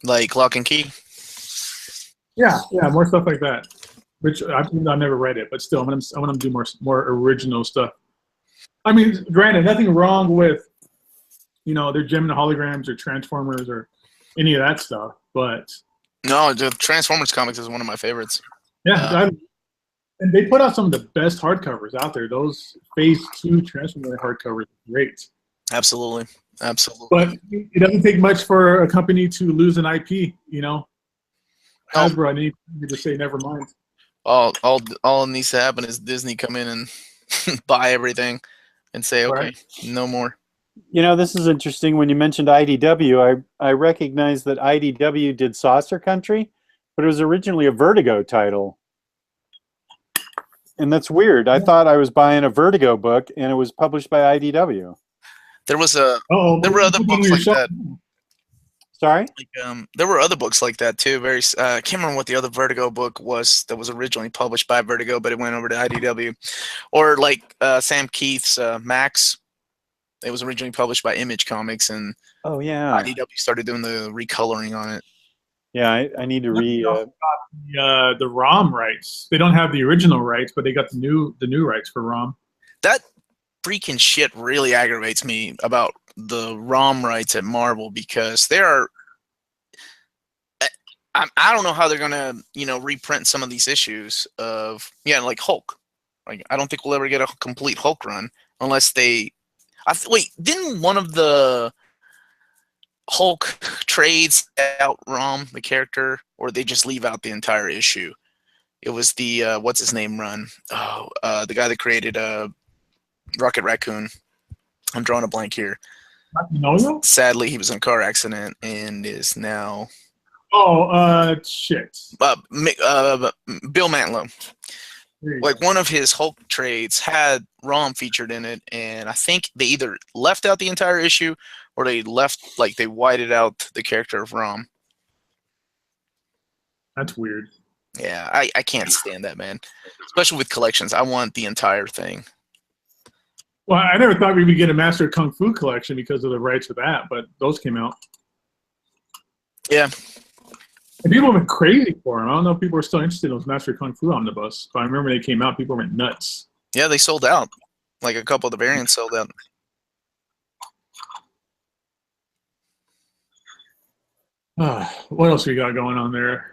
Like Lock and Key. Yeah, more stuff like that. Which I've never read it, but still, I want them to do more original stuff. I mean, granted, nothing wrong with, their Gem and Holograms or Transformers or any of that stuff, but no, the Transformers comics is one of my favorites. Yeah, and they put out some of the best hardcovers out there. Those Phase 2 Transformers hardcovers are great. Absolutely. But it doesn't take much for a company to lose an IP, Hasbro, I need to say never mind. All it needs to happen is Disney come in and buy everything and say, okay, right. No more. This is interesting. When you mentioned IDW, I recognize that IDW did Saucer Country, but it was originally a Vertigo title. And that's weird. I thought I was buying a Vertigo book, and it was published by IDW. There were other books like that. Sorry? There were other books like that too. I can't remember what the other Vertigo book was that was originally published by Vertigo, but it went over to IDW. Or like Sam Keith's Max. It was originally published by Image Comics, and IDW started doing the recoloring on it. Yeah, I need to read the ROM rights. They don't have the original rights, but they got the new rights for ROM. That freaking shit really aggravates me about the ROM rights at Marvel, because I don't know how they're gonna reprint some of these issues of like Hulk. Like, I don't think we'll ever get a complete Hulk run unless they. Wait, didn't one of the Hulk trades out ROM, the character, or they just leave out the entire issue? It was the what's his name run? Oh, the guy that created Rocket Raccoon. I'm drawing a blank here. No? Sadly, he was in a car accident and is now Shit. Bill Mantlo. Like one of his Hulk trades had ROM featured in it, and I think they either left out the entire issue or they whited out the character of ROM. That's weird. Yeah, I can't stand that, man. Especially with collections. I want the entire thing. Well, I never thought we would get a Master Kung Fu collection because of the rights for that, but those came out. Yeah. And people went crazy for them. I don't know if people are still interested in those Master Kung Fu Omnibus, but I remember they came out, people went nuts. Yeah, they sold out. Like a couple of the variants sold out. What else we got going on there?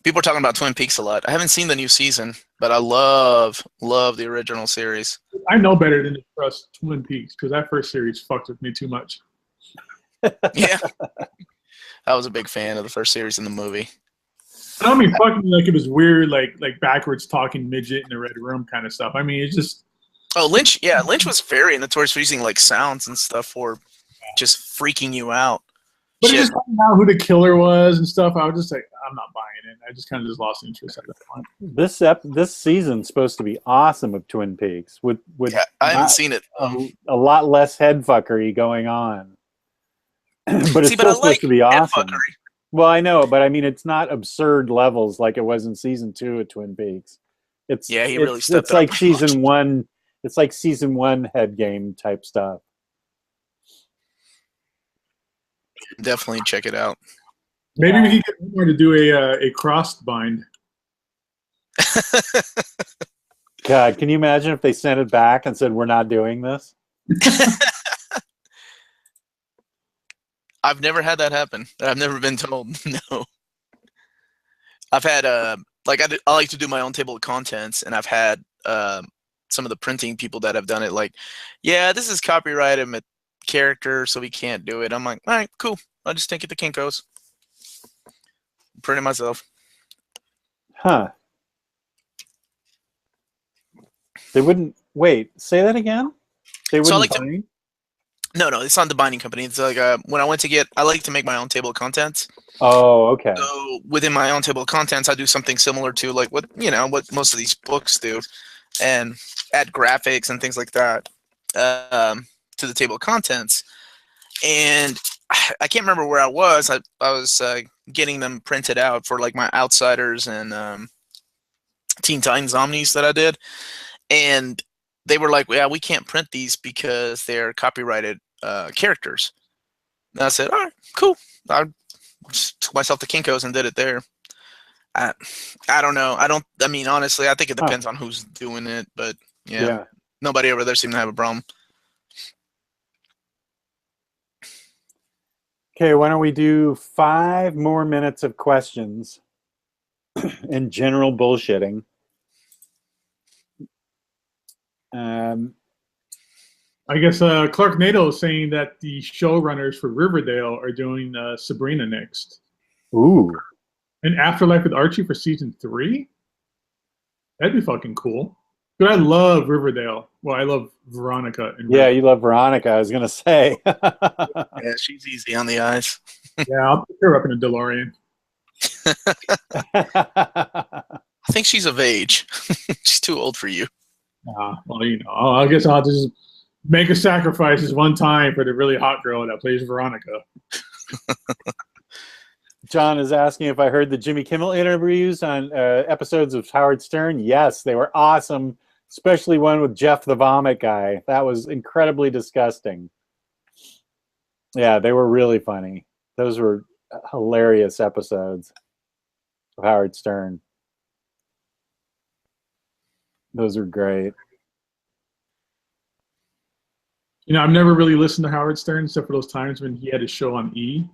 People are talking about Twin Peaks a lot. I haven't seen the new season, but I love the original series. I know better than to trust Twin Peaks because that first series fucked with me too much. Yeah. I was a big fan of the first series in the movie. I don't mean fucking like it was weird, like backwards talking midget in the red room kind of stuff. I mean, it's just. Oh, Lynch! Yeah, Lynch was very notorious for using like sounds and stuff for just freaking you out. But it just finding out who the killer was and stuff, I was just like, I'm not buying it. I just kind of just lost interest at that point. This season's supposed to be awesome of Twin Peaks. With yeah, I haven't seen it. A lot less headfuckery going on. But it's still supposed to be awesome. Well, I know, but I mean, it's not absurd levels like it was in season 2 of Twin Peaks. He really stepped up. It's like season 1. It's like season 1 head game type stuff. Definitely check it out. Maybe we can get more to do a crossed bind. God, can you imagine if they sent it back and said, we're not doing this? I've never had that happen. I've never been told no. I've had I like to do my own table of contents, and I've had some of the printing people that have done it like, yeah, this is copyrighted character, so we can't do it. I'm like, all right, cool. I'll just take it to Kinko's. Print it myself. Huh. They wouldn't wait. Say that again. They wouldn't. No, it's not the binding company. It's like when I went to get. I like to make my own table of contents. Oh, okay. So within my own table of contents, I do something similar to like what most of these books do, and add graphics and things like that to the table of contents. And I can't remember where I was. I was getting them printed out for like my Outsiders and Teen Titans Omnis that I did, and they were like, yeah, we can't print these because they're copyrighted characters. And I said, all right, cool. I just took myself to Kinko's and did it there. I don't know. I mean, honestly, I think it depends on who's doing it, but yeah, nobody over there seemed to have a problem. Okay, why don't we do 5 more minutes of questions and general bullshitting. I guess Clark Nato is saying that the showrunners for Riverdale are doing Sabrina next. Ooh. And Afterlife with Archie for season 3? That'd be fucking cool. But I love Riverdale. Well, I love Veronica. Yeah, you love Veronica, I was going to say. Yeah, she's easy on the eyes. Yeah, I'll pick her up in a DeLorean. I think she's of age. She's too old for you. Well, I guess I'll just make a sacrifice this one time for the really hot girl that plays Veronica. John is asking if I heard the Jimmy Kimmel interviews on episodes of Howard Stern. Yes, they were awesome, especially one with Jeff the Vomit Guy. That was incredibly disgusting. Yeah, they were really funny. Those were hilarious episodes of Howard Stern. Those are great. I've never really listened to Howard Stern except for those times when he had his show on E!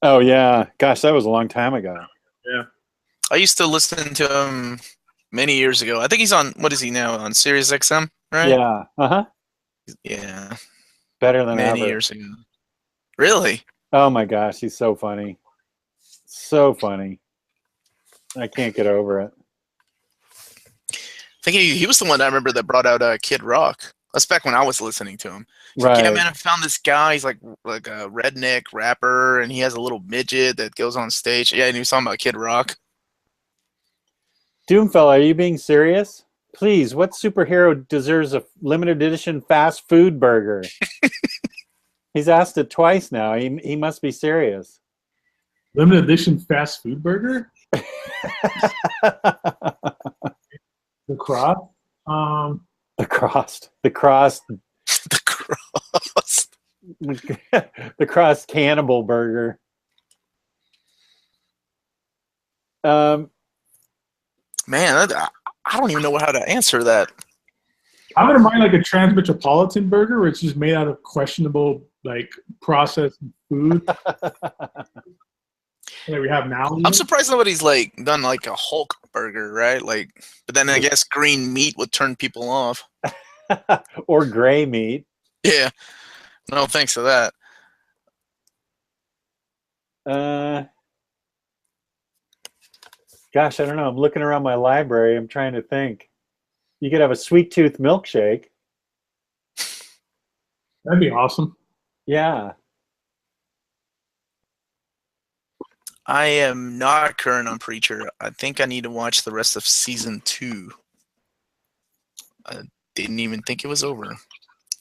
Oh, yeah. Gosh, that was a long time ago. Yeah. I used to listen to him many years ago. I think he's on, what is he now, on Sirius XM, right? Yeah. Uh-huh. Yeah. Better than many ever. years ago. Really? Oh, my gosh. He's so funny. So funny. I can't get over it. I think he was the one I remember that brought out Kid Rock. That's back when I was listening to him. He's Right. like, yeah, man, I found this guy. He's like a redneck rapper, and he has a little midget that goes on stage. Yeah, and he was talking about Kid Rock. Doomfella, are you being serious? Please, what superhero deserves a limited edition fast food burger? He's asked it twice now. He must be serious. Limited edition fast food burger? The cross? The crossed. The crossed. The cross. The crossed cannibal burger. Man, I don't even know how to answer that. I wouldn't mind like a Trans-Metropolitan burger where it's just made out of questionable like processed food. Like we have now. I'm surprised nobody's like done like a Hulk burger, right? Like, but then I guess green meat would turn people off. Or gray meat. Yeah. No, thanks to that. Gosh, I don't know. I'm looking around my library. I'm trying to think. You could have a sweet tooth milkshake. That'd be awesome. Yeah. I am not current on Preacher. I think I need to watch the rest of season 2. I didn't even think it was over.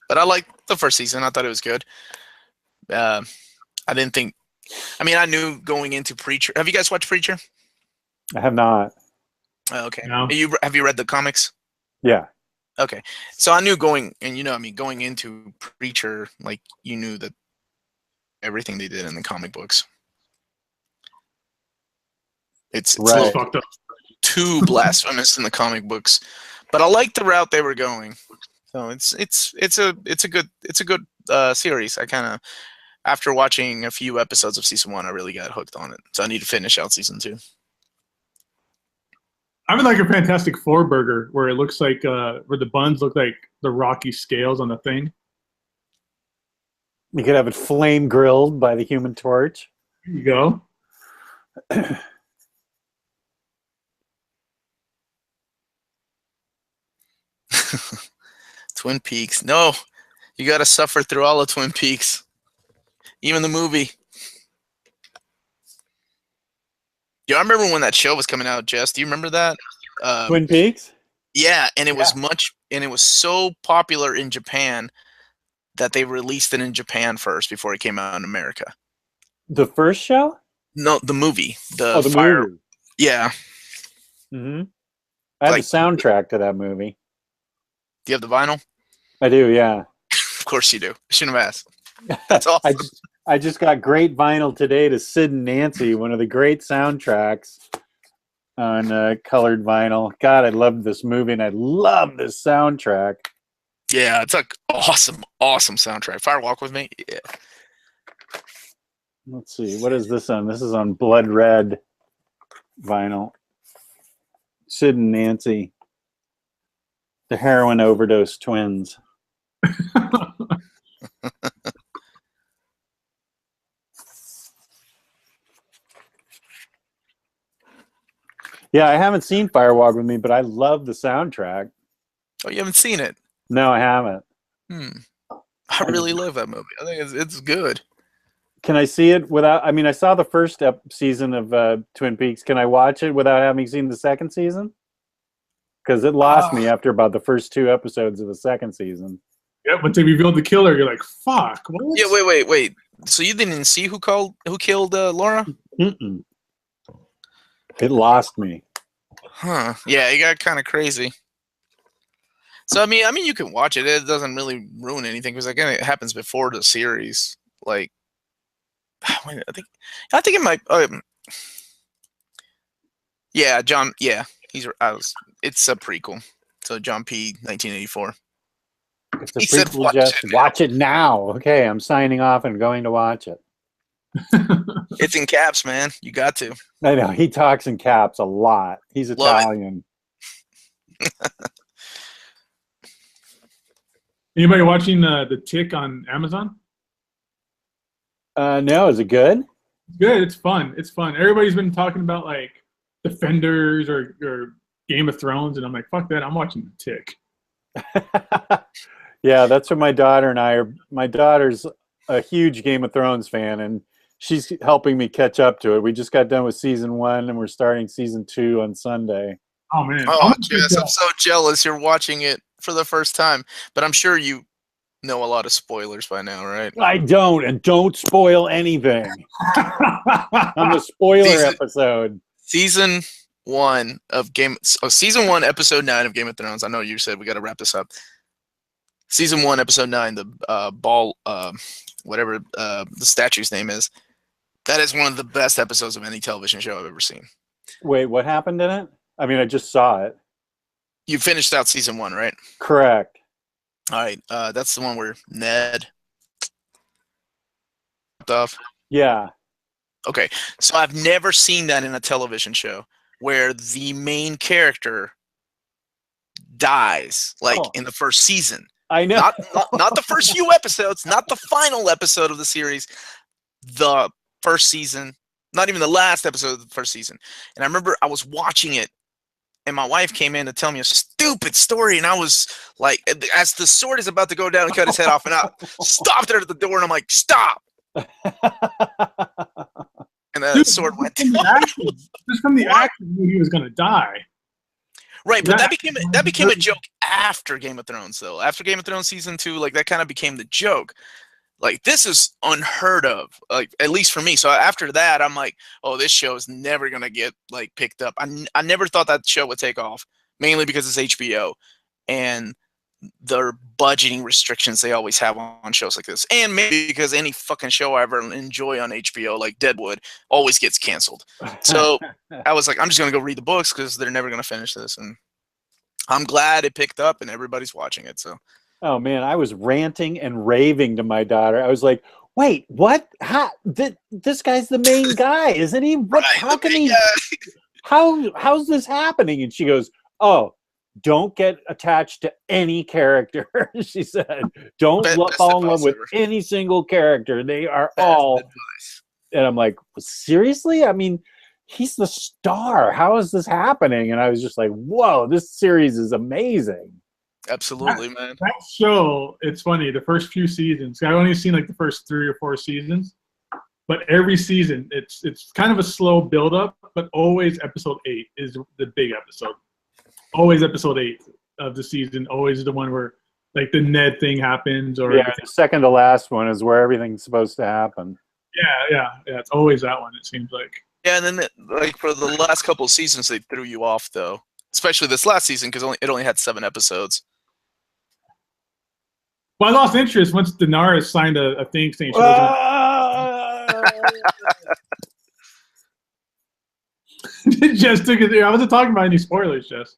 But I liked the first season. I thought it was good. I didn't think... I mean, I knew going into Preacher... Have you guys watched Preacher? I have not. Oh, okay. No. Have you read the comics? Yeah. Okay. So I knew going... And you know, I mean, going into Preacher, like, you knew that everything they did in the comic books. It's Right. Fucked up. too blasphemous in the comic books, but I like the route they were going. So it's a good series. I kind of, after watching a few episodes of season 1, I really got hooked on it. So I need to finish out season 2. I would like a Fantastic Four burger where it looks like where the buns look like the rocky scales on the thing. You could have it flame grilled by the Human Torch. There you go. Twin Peaks. No, you got to suffer through all of Twin Peaks, even the movie. Yeah, I remember when that show was coming out, Jess. Do you remember that? Twin Peaks? Yeah, and it was and it was so popular in Japan that they released it in Japan first before it came out in America. The first show? No, the movie. The Fire. movie. Yeah. Mm-hmm. I have Like- the soundtrack to that movie. Do you have the vinyl? I do, yeah. Of course you do. I shouldn't have asked. That's awesome. I just got great vinyl today to Sid and Nancy, one of the great soundtracks on colored vinyl. God, I loved this movie and I love this soundtrack. Yeah, it's like awesome soundtrack. Fire Walk With Me. Yeah. Let's see, what is this on? This is on Blood Red vinyl. Sid and Nancy, the heroin overdose twins. Yeah, I haven't seen Fire Walk With Me, but I love the soundtrack. Oh, you haven't seen it? No, I haven't. I really love that movie. I think it's good. Can I see it without? I mean, I saw the first season of Twin Peaks. Can I watch it without having seen the second season? Because it lost me after about the first 2 episodes of the second season. Yeah, once they revealed the killer, you're like, "Fuck!" What? Yeah, wait. So you didn't see who killed Laura? Mm-mm. It lost me. Huh? Yeah, it got kind of crazy. So I mean, you can watch it. It doesn't really ruin anything because again, it happens before the series. Like, I think it might. Yeah, John. Yeah, it's a prequel. So John P. 1984. It's a He said prequel, just watch it now. Okay, I'm signing off and going to watch it. It's in caps, man. You got to. I know, he talks in caps a lot. He's Love it. Italian. Anybody watching The Tick on Amazon? No, is it good? It's good. It's fun. It's fun. Everybody's been talking about like Defenders or Game of Thrones, and I'm like, fuck that. I'm watching The Tick. Yeah, that's what my daughter and I are. My daughter's a huge Game of Thrones fan, and she's helping me catch up to it. We just got done with season 1, and we're starting season 2 on Sunday. Oh man. Oh, Jess, I'm so jealous you're watching it for the first time. But I'm sure you know a lot of spoilers by now, right? I don't, and don't spoil anything on the spoiler episode. Season 1 of season 1, episode 9 of Game of Thrones. I know you said we got to wrap this up. Season 1, episode 9, the ball, whatever the statue's name is. That is one of the best episodes of any television show I've ever seen. Wait, what happened in it? I mean, I just saw it. You finished out season 1, right? Correct. All right, that's the one where Ned off. Yeah. Okay, so I've never seen that in a television show where the main character dies, like in the first season. I know. Not the first few episodes, not the final episode of the series, the first season, not even the last episode of the first season. And I remember I was watching it, and my wife came in to tell me a stupid story, and I was like, as the sword is about to go down and cut his head off, and I stopped her at the door, and I'm like, stop! And the sword went down. Just from the action, knew he was going to die. Right, but that became a joke after Game of Thrones, though. After Game of Thrones season 2, like that kind of became the joke. Like, this is unheard of, like, at least for me. So after that, I'm like, oh, this show is never gonna get like picked up. I never thought that show would take off, mainly because it's HBO and the budgeting restrictions they always have on shows like this, and maybe because any fucking show I ever enjoy on HBO, like Deadwood, always gets canceled. So I was like, I'm just gonna go read the books because they're never gonna finish this, and I'm glad it picked up and everybody's watching it. So, oh man, I was ranting and raving to my daughter. I was like, "Wait, what? This guy's the main guy, isn't he? What? Right, how can he? How's this happening?" And she goes, "Oh, don't get attached to any character." She said, "Don't fall in love with any single character. They are all." Advice. And I'm like, seriously? I mean, he's the star. How is this happening? And I was just like, whoa, this series is amazing. Absolutely, man. That show, it's funny, the first few seasons, I've only seen like the first 3 or 4 seasons, but every season, it's kind of a slow build-up, but always episode 8 is the big episode. Always episode 8 of the season, always the one where like the Ned thing happens. Or yeah, the second to last one is where everything's supposed to happen. Yeah, it's always that one, it seems like. Yeah, and then like for the last couple of seasons, they threw you off though, especially this last season because it only had 7 episodes. Well, I lost interest once Daenerys signed a thing saying she wasn't. Jess took it. I wasn't talking about any spoilers, Jess.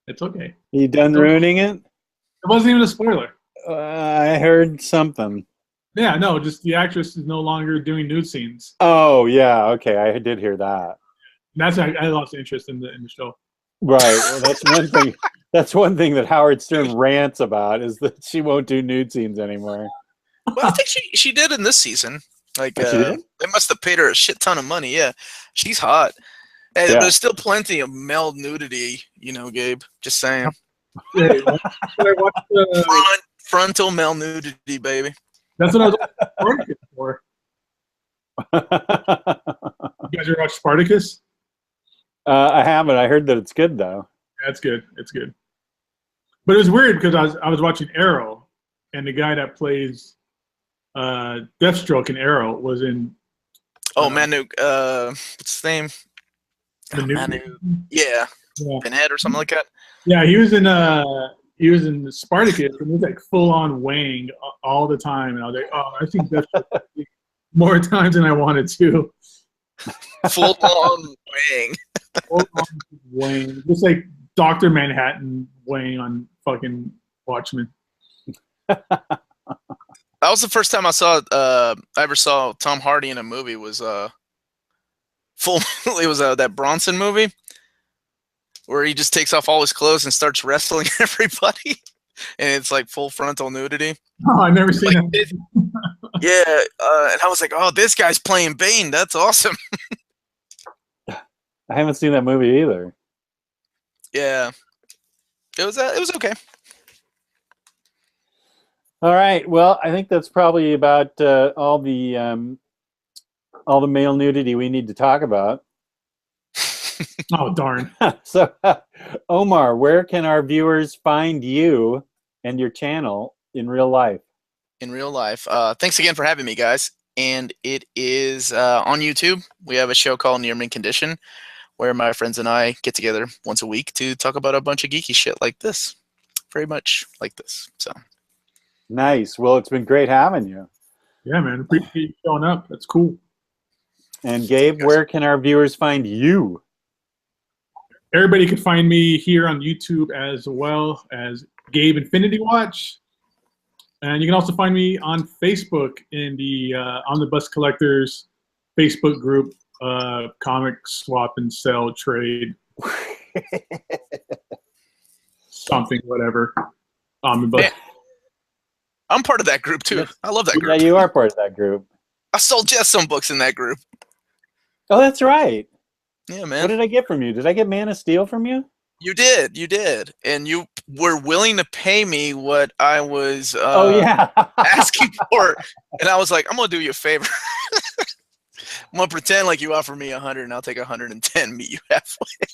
It's okay. You done ruining it? It wasn't even a spoiler. I heard something. Yeah, no, just the actress is no longer doing nude scenes. Oh yeah, okay, I did hear that. That's why I lost interest in the show. Right. Well, that's one thing. That's one thing that Howard Stern rants about is that she won't do nude scenes anymore. Well, I think she did in this season. Like, they must have paid her a shit ton of money. Yeah, she's hot. And there's still plenty of male nudity, you know, Gabe. Just saying. Yeah, Frontal male nudity, baby. That's what I was watching Spartacus for. You guys ever watch Spartacus? I haven't. I heard that it's good though. Yeah, it's good. It's good. But it was weird because I was watching Arrow, and the guy that plays Deathstroke in Arrow was in. Oh, Manu. What's his name? Manu. Yeah. Pinhead or something like that. Yeah, he was in Spartacus, and he was like full on weighing all the time, and I was like, oh, I think Deathstroke more times than I wanted to. Full on weighing. Full on weighing, just like Dr. Manhattan weighing on fucking Watchmen. That was the first time I ever saw Tom Hardy in a movie. Was it was that Bronson movie where he just takes off all his clothes and starts wrestling everybody, and it's like full frontal nudity. Oh, I've never seen that. Yeah, and I was like, oh, this guy's playing Bane. That's awesome. I haven't seen that movie either. Yeah, it was okay. All right. Well, I think that's probably about all the male nudity we need to talk about. Oh, darn. So, Omar, where can our viewers find you and your channel in real life? In real life. Thanks again for having me, guys. And it is on YouTube. We have a show called Near Mint Condition, where my friends and I get together once a week to talk about a bunch of geeky shit like this. Very much like this. So Nice. Well, it's been great having you. Yeah, man. Appreciate you showing up. That's cool. And Gabe, where can our viewers find you? Everybody can find me here on YouTube as well as Gabe Infinity Watch. And you can also find me on Facebook in the Omnibus Collectors Facebook group, comic swap and sell trade. Something, whatever. Omnibus. I'm part of that group too. I love that group. Yeah, you are part of that group. I sold Jess some books in that group. Oh, that's right. Yeah, man. What did I get from you? Did I get Man of Steel from you? You did. And you were willing to pay me what I was asking for. And I was like, I'm going to do you a favor. I'm going to pretend like you offer me 100 and I'll take 110, meet you halfway.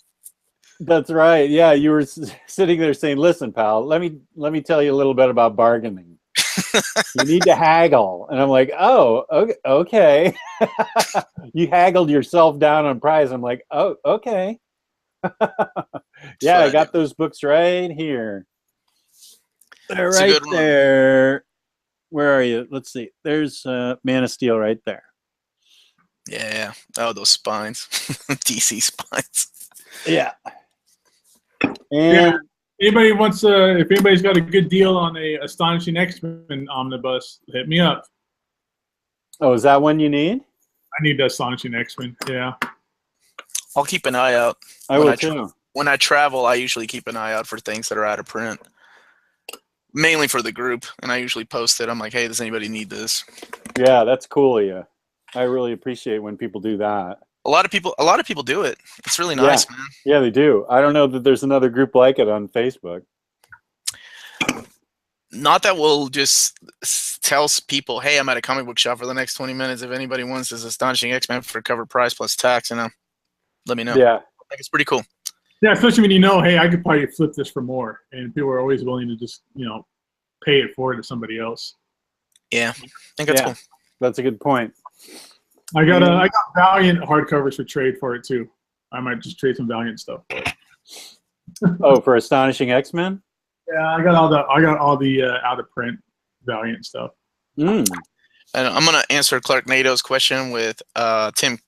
That's right. Yeah, you were sitting there saying, listen, pal, let me tell you a little bit about bargaining. You need to haggle. And I'm like, oh, okay. You haggled yourself down on price. I'm like, oh, okay. Yeah, I got those books right here. They're right there. Where are you? Let's see. There's Man of Steel right there. Yeah. Oh, those spines. DC spines. Yeah. And yeah. Anybody wants if anybody's got a good deal on a Astonishing X-Men omnibus, hit me up. Oh, is that one you need? I need the Astonishing X-Men. Yeah. I'll keep an eye out. I will too. When I travel, I usually keep an eye out for things that are out of print. Mainly for the group, and I usually post it. I'm like, hey, does anybody need this? Yeah, that's cool of you. I really appreciate when people do that. A lot of people do it. It's really nice, man. Yeah, they do. I don't know that there's another group like it on Facebook. Not that we'll just tell people, hey, I'm at a comic book shop for the next 20 minutes. If anybody wants this Astonishing X-Men for cover price plus tax, let me know. Yeah. I think it's pretty cool. Yeah, especially when you know, hey, I could probably flip this for more. And people are always willing to just, pay it forward to somebody else. Yeah, I think that's cool. That's a good point. I got Valiant hardcovers for trade for it too. I might just trade some Valiant stuff for it. Oh, for Astonishing X-Men? Yeah, I got all the out of print Valiant stuff. And I'm gonna answer Clark Nado's question with Tim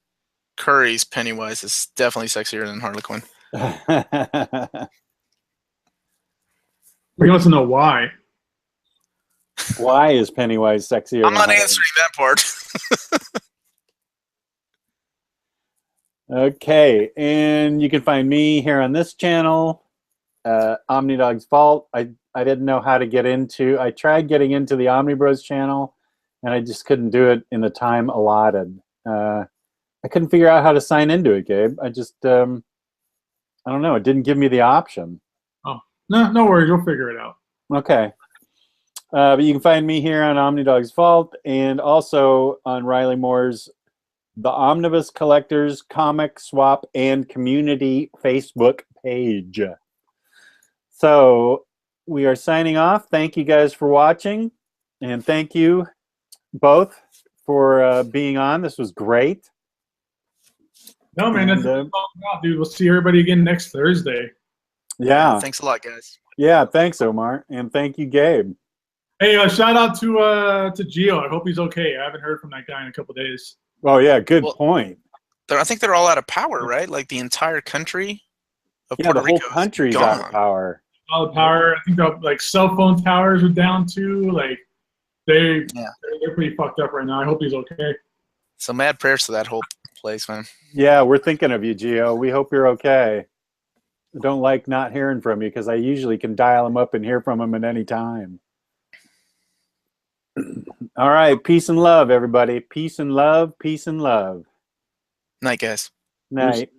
Curry's Pennywise is definitely sexier than Harley Quinn. He wants to know why. Why is Pennywise sexier? I'm not answering that part. Okay, and you can find me here on this channel, OmniDog's Fault. I didn't know how to get into. I tried getting into the Omnibros channel, and I just couldn't do it in the time allotted. I couldn't figure out how to sign into it, Gabe. I just, I don't know. It didn't give me the option. Oh, no worries. We'll figure it out. Okay. But you can find me here on OmniDog's Fault and also on Ryleymo's The Omnibus Collectors Comic Swap and Community Facebook page. So we are signing off. Thank you guys for watching. And thank you both for being on. This was great. No, man, that's all about, dude. We'll see everybody again next Thursday. Yeah. Thanks a lot, guys. Yeah, thanks, Omar. And thank you, Gabe. Hey, shout out to Gio. I hope he's okay. I haven't heard from that guy in a couple days. Oh, yeah, good point. I think they're all out of power, right? Like the entire country of Puerto Rico. The whole country's out of power. All the power. I think like cell phone towers are down too. Like they're pretty fucked up right now. I hope he's okay. So mad prayers to that whole place, man. Yeah, we're thinking of you, Gio. We hope you're okay. I don't like not hearing from you because I usually can dial him up and hear from him at any time. All right. Peace and love, everybody. Peace and love. Peace and love. Night, guys. Night.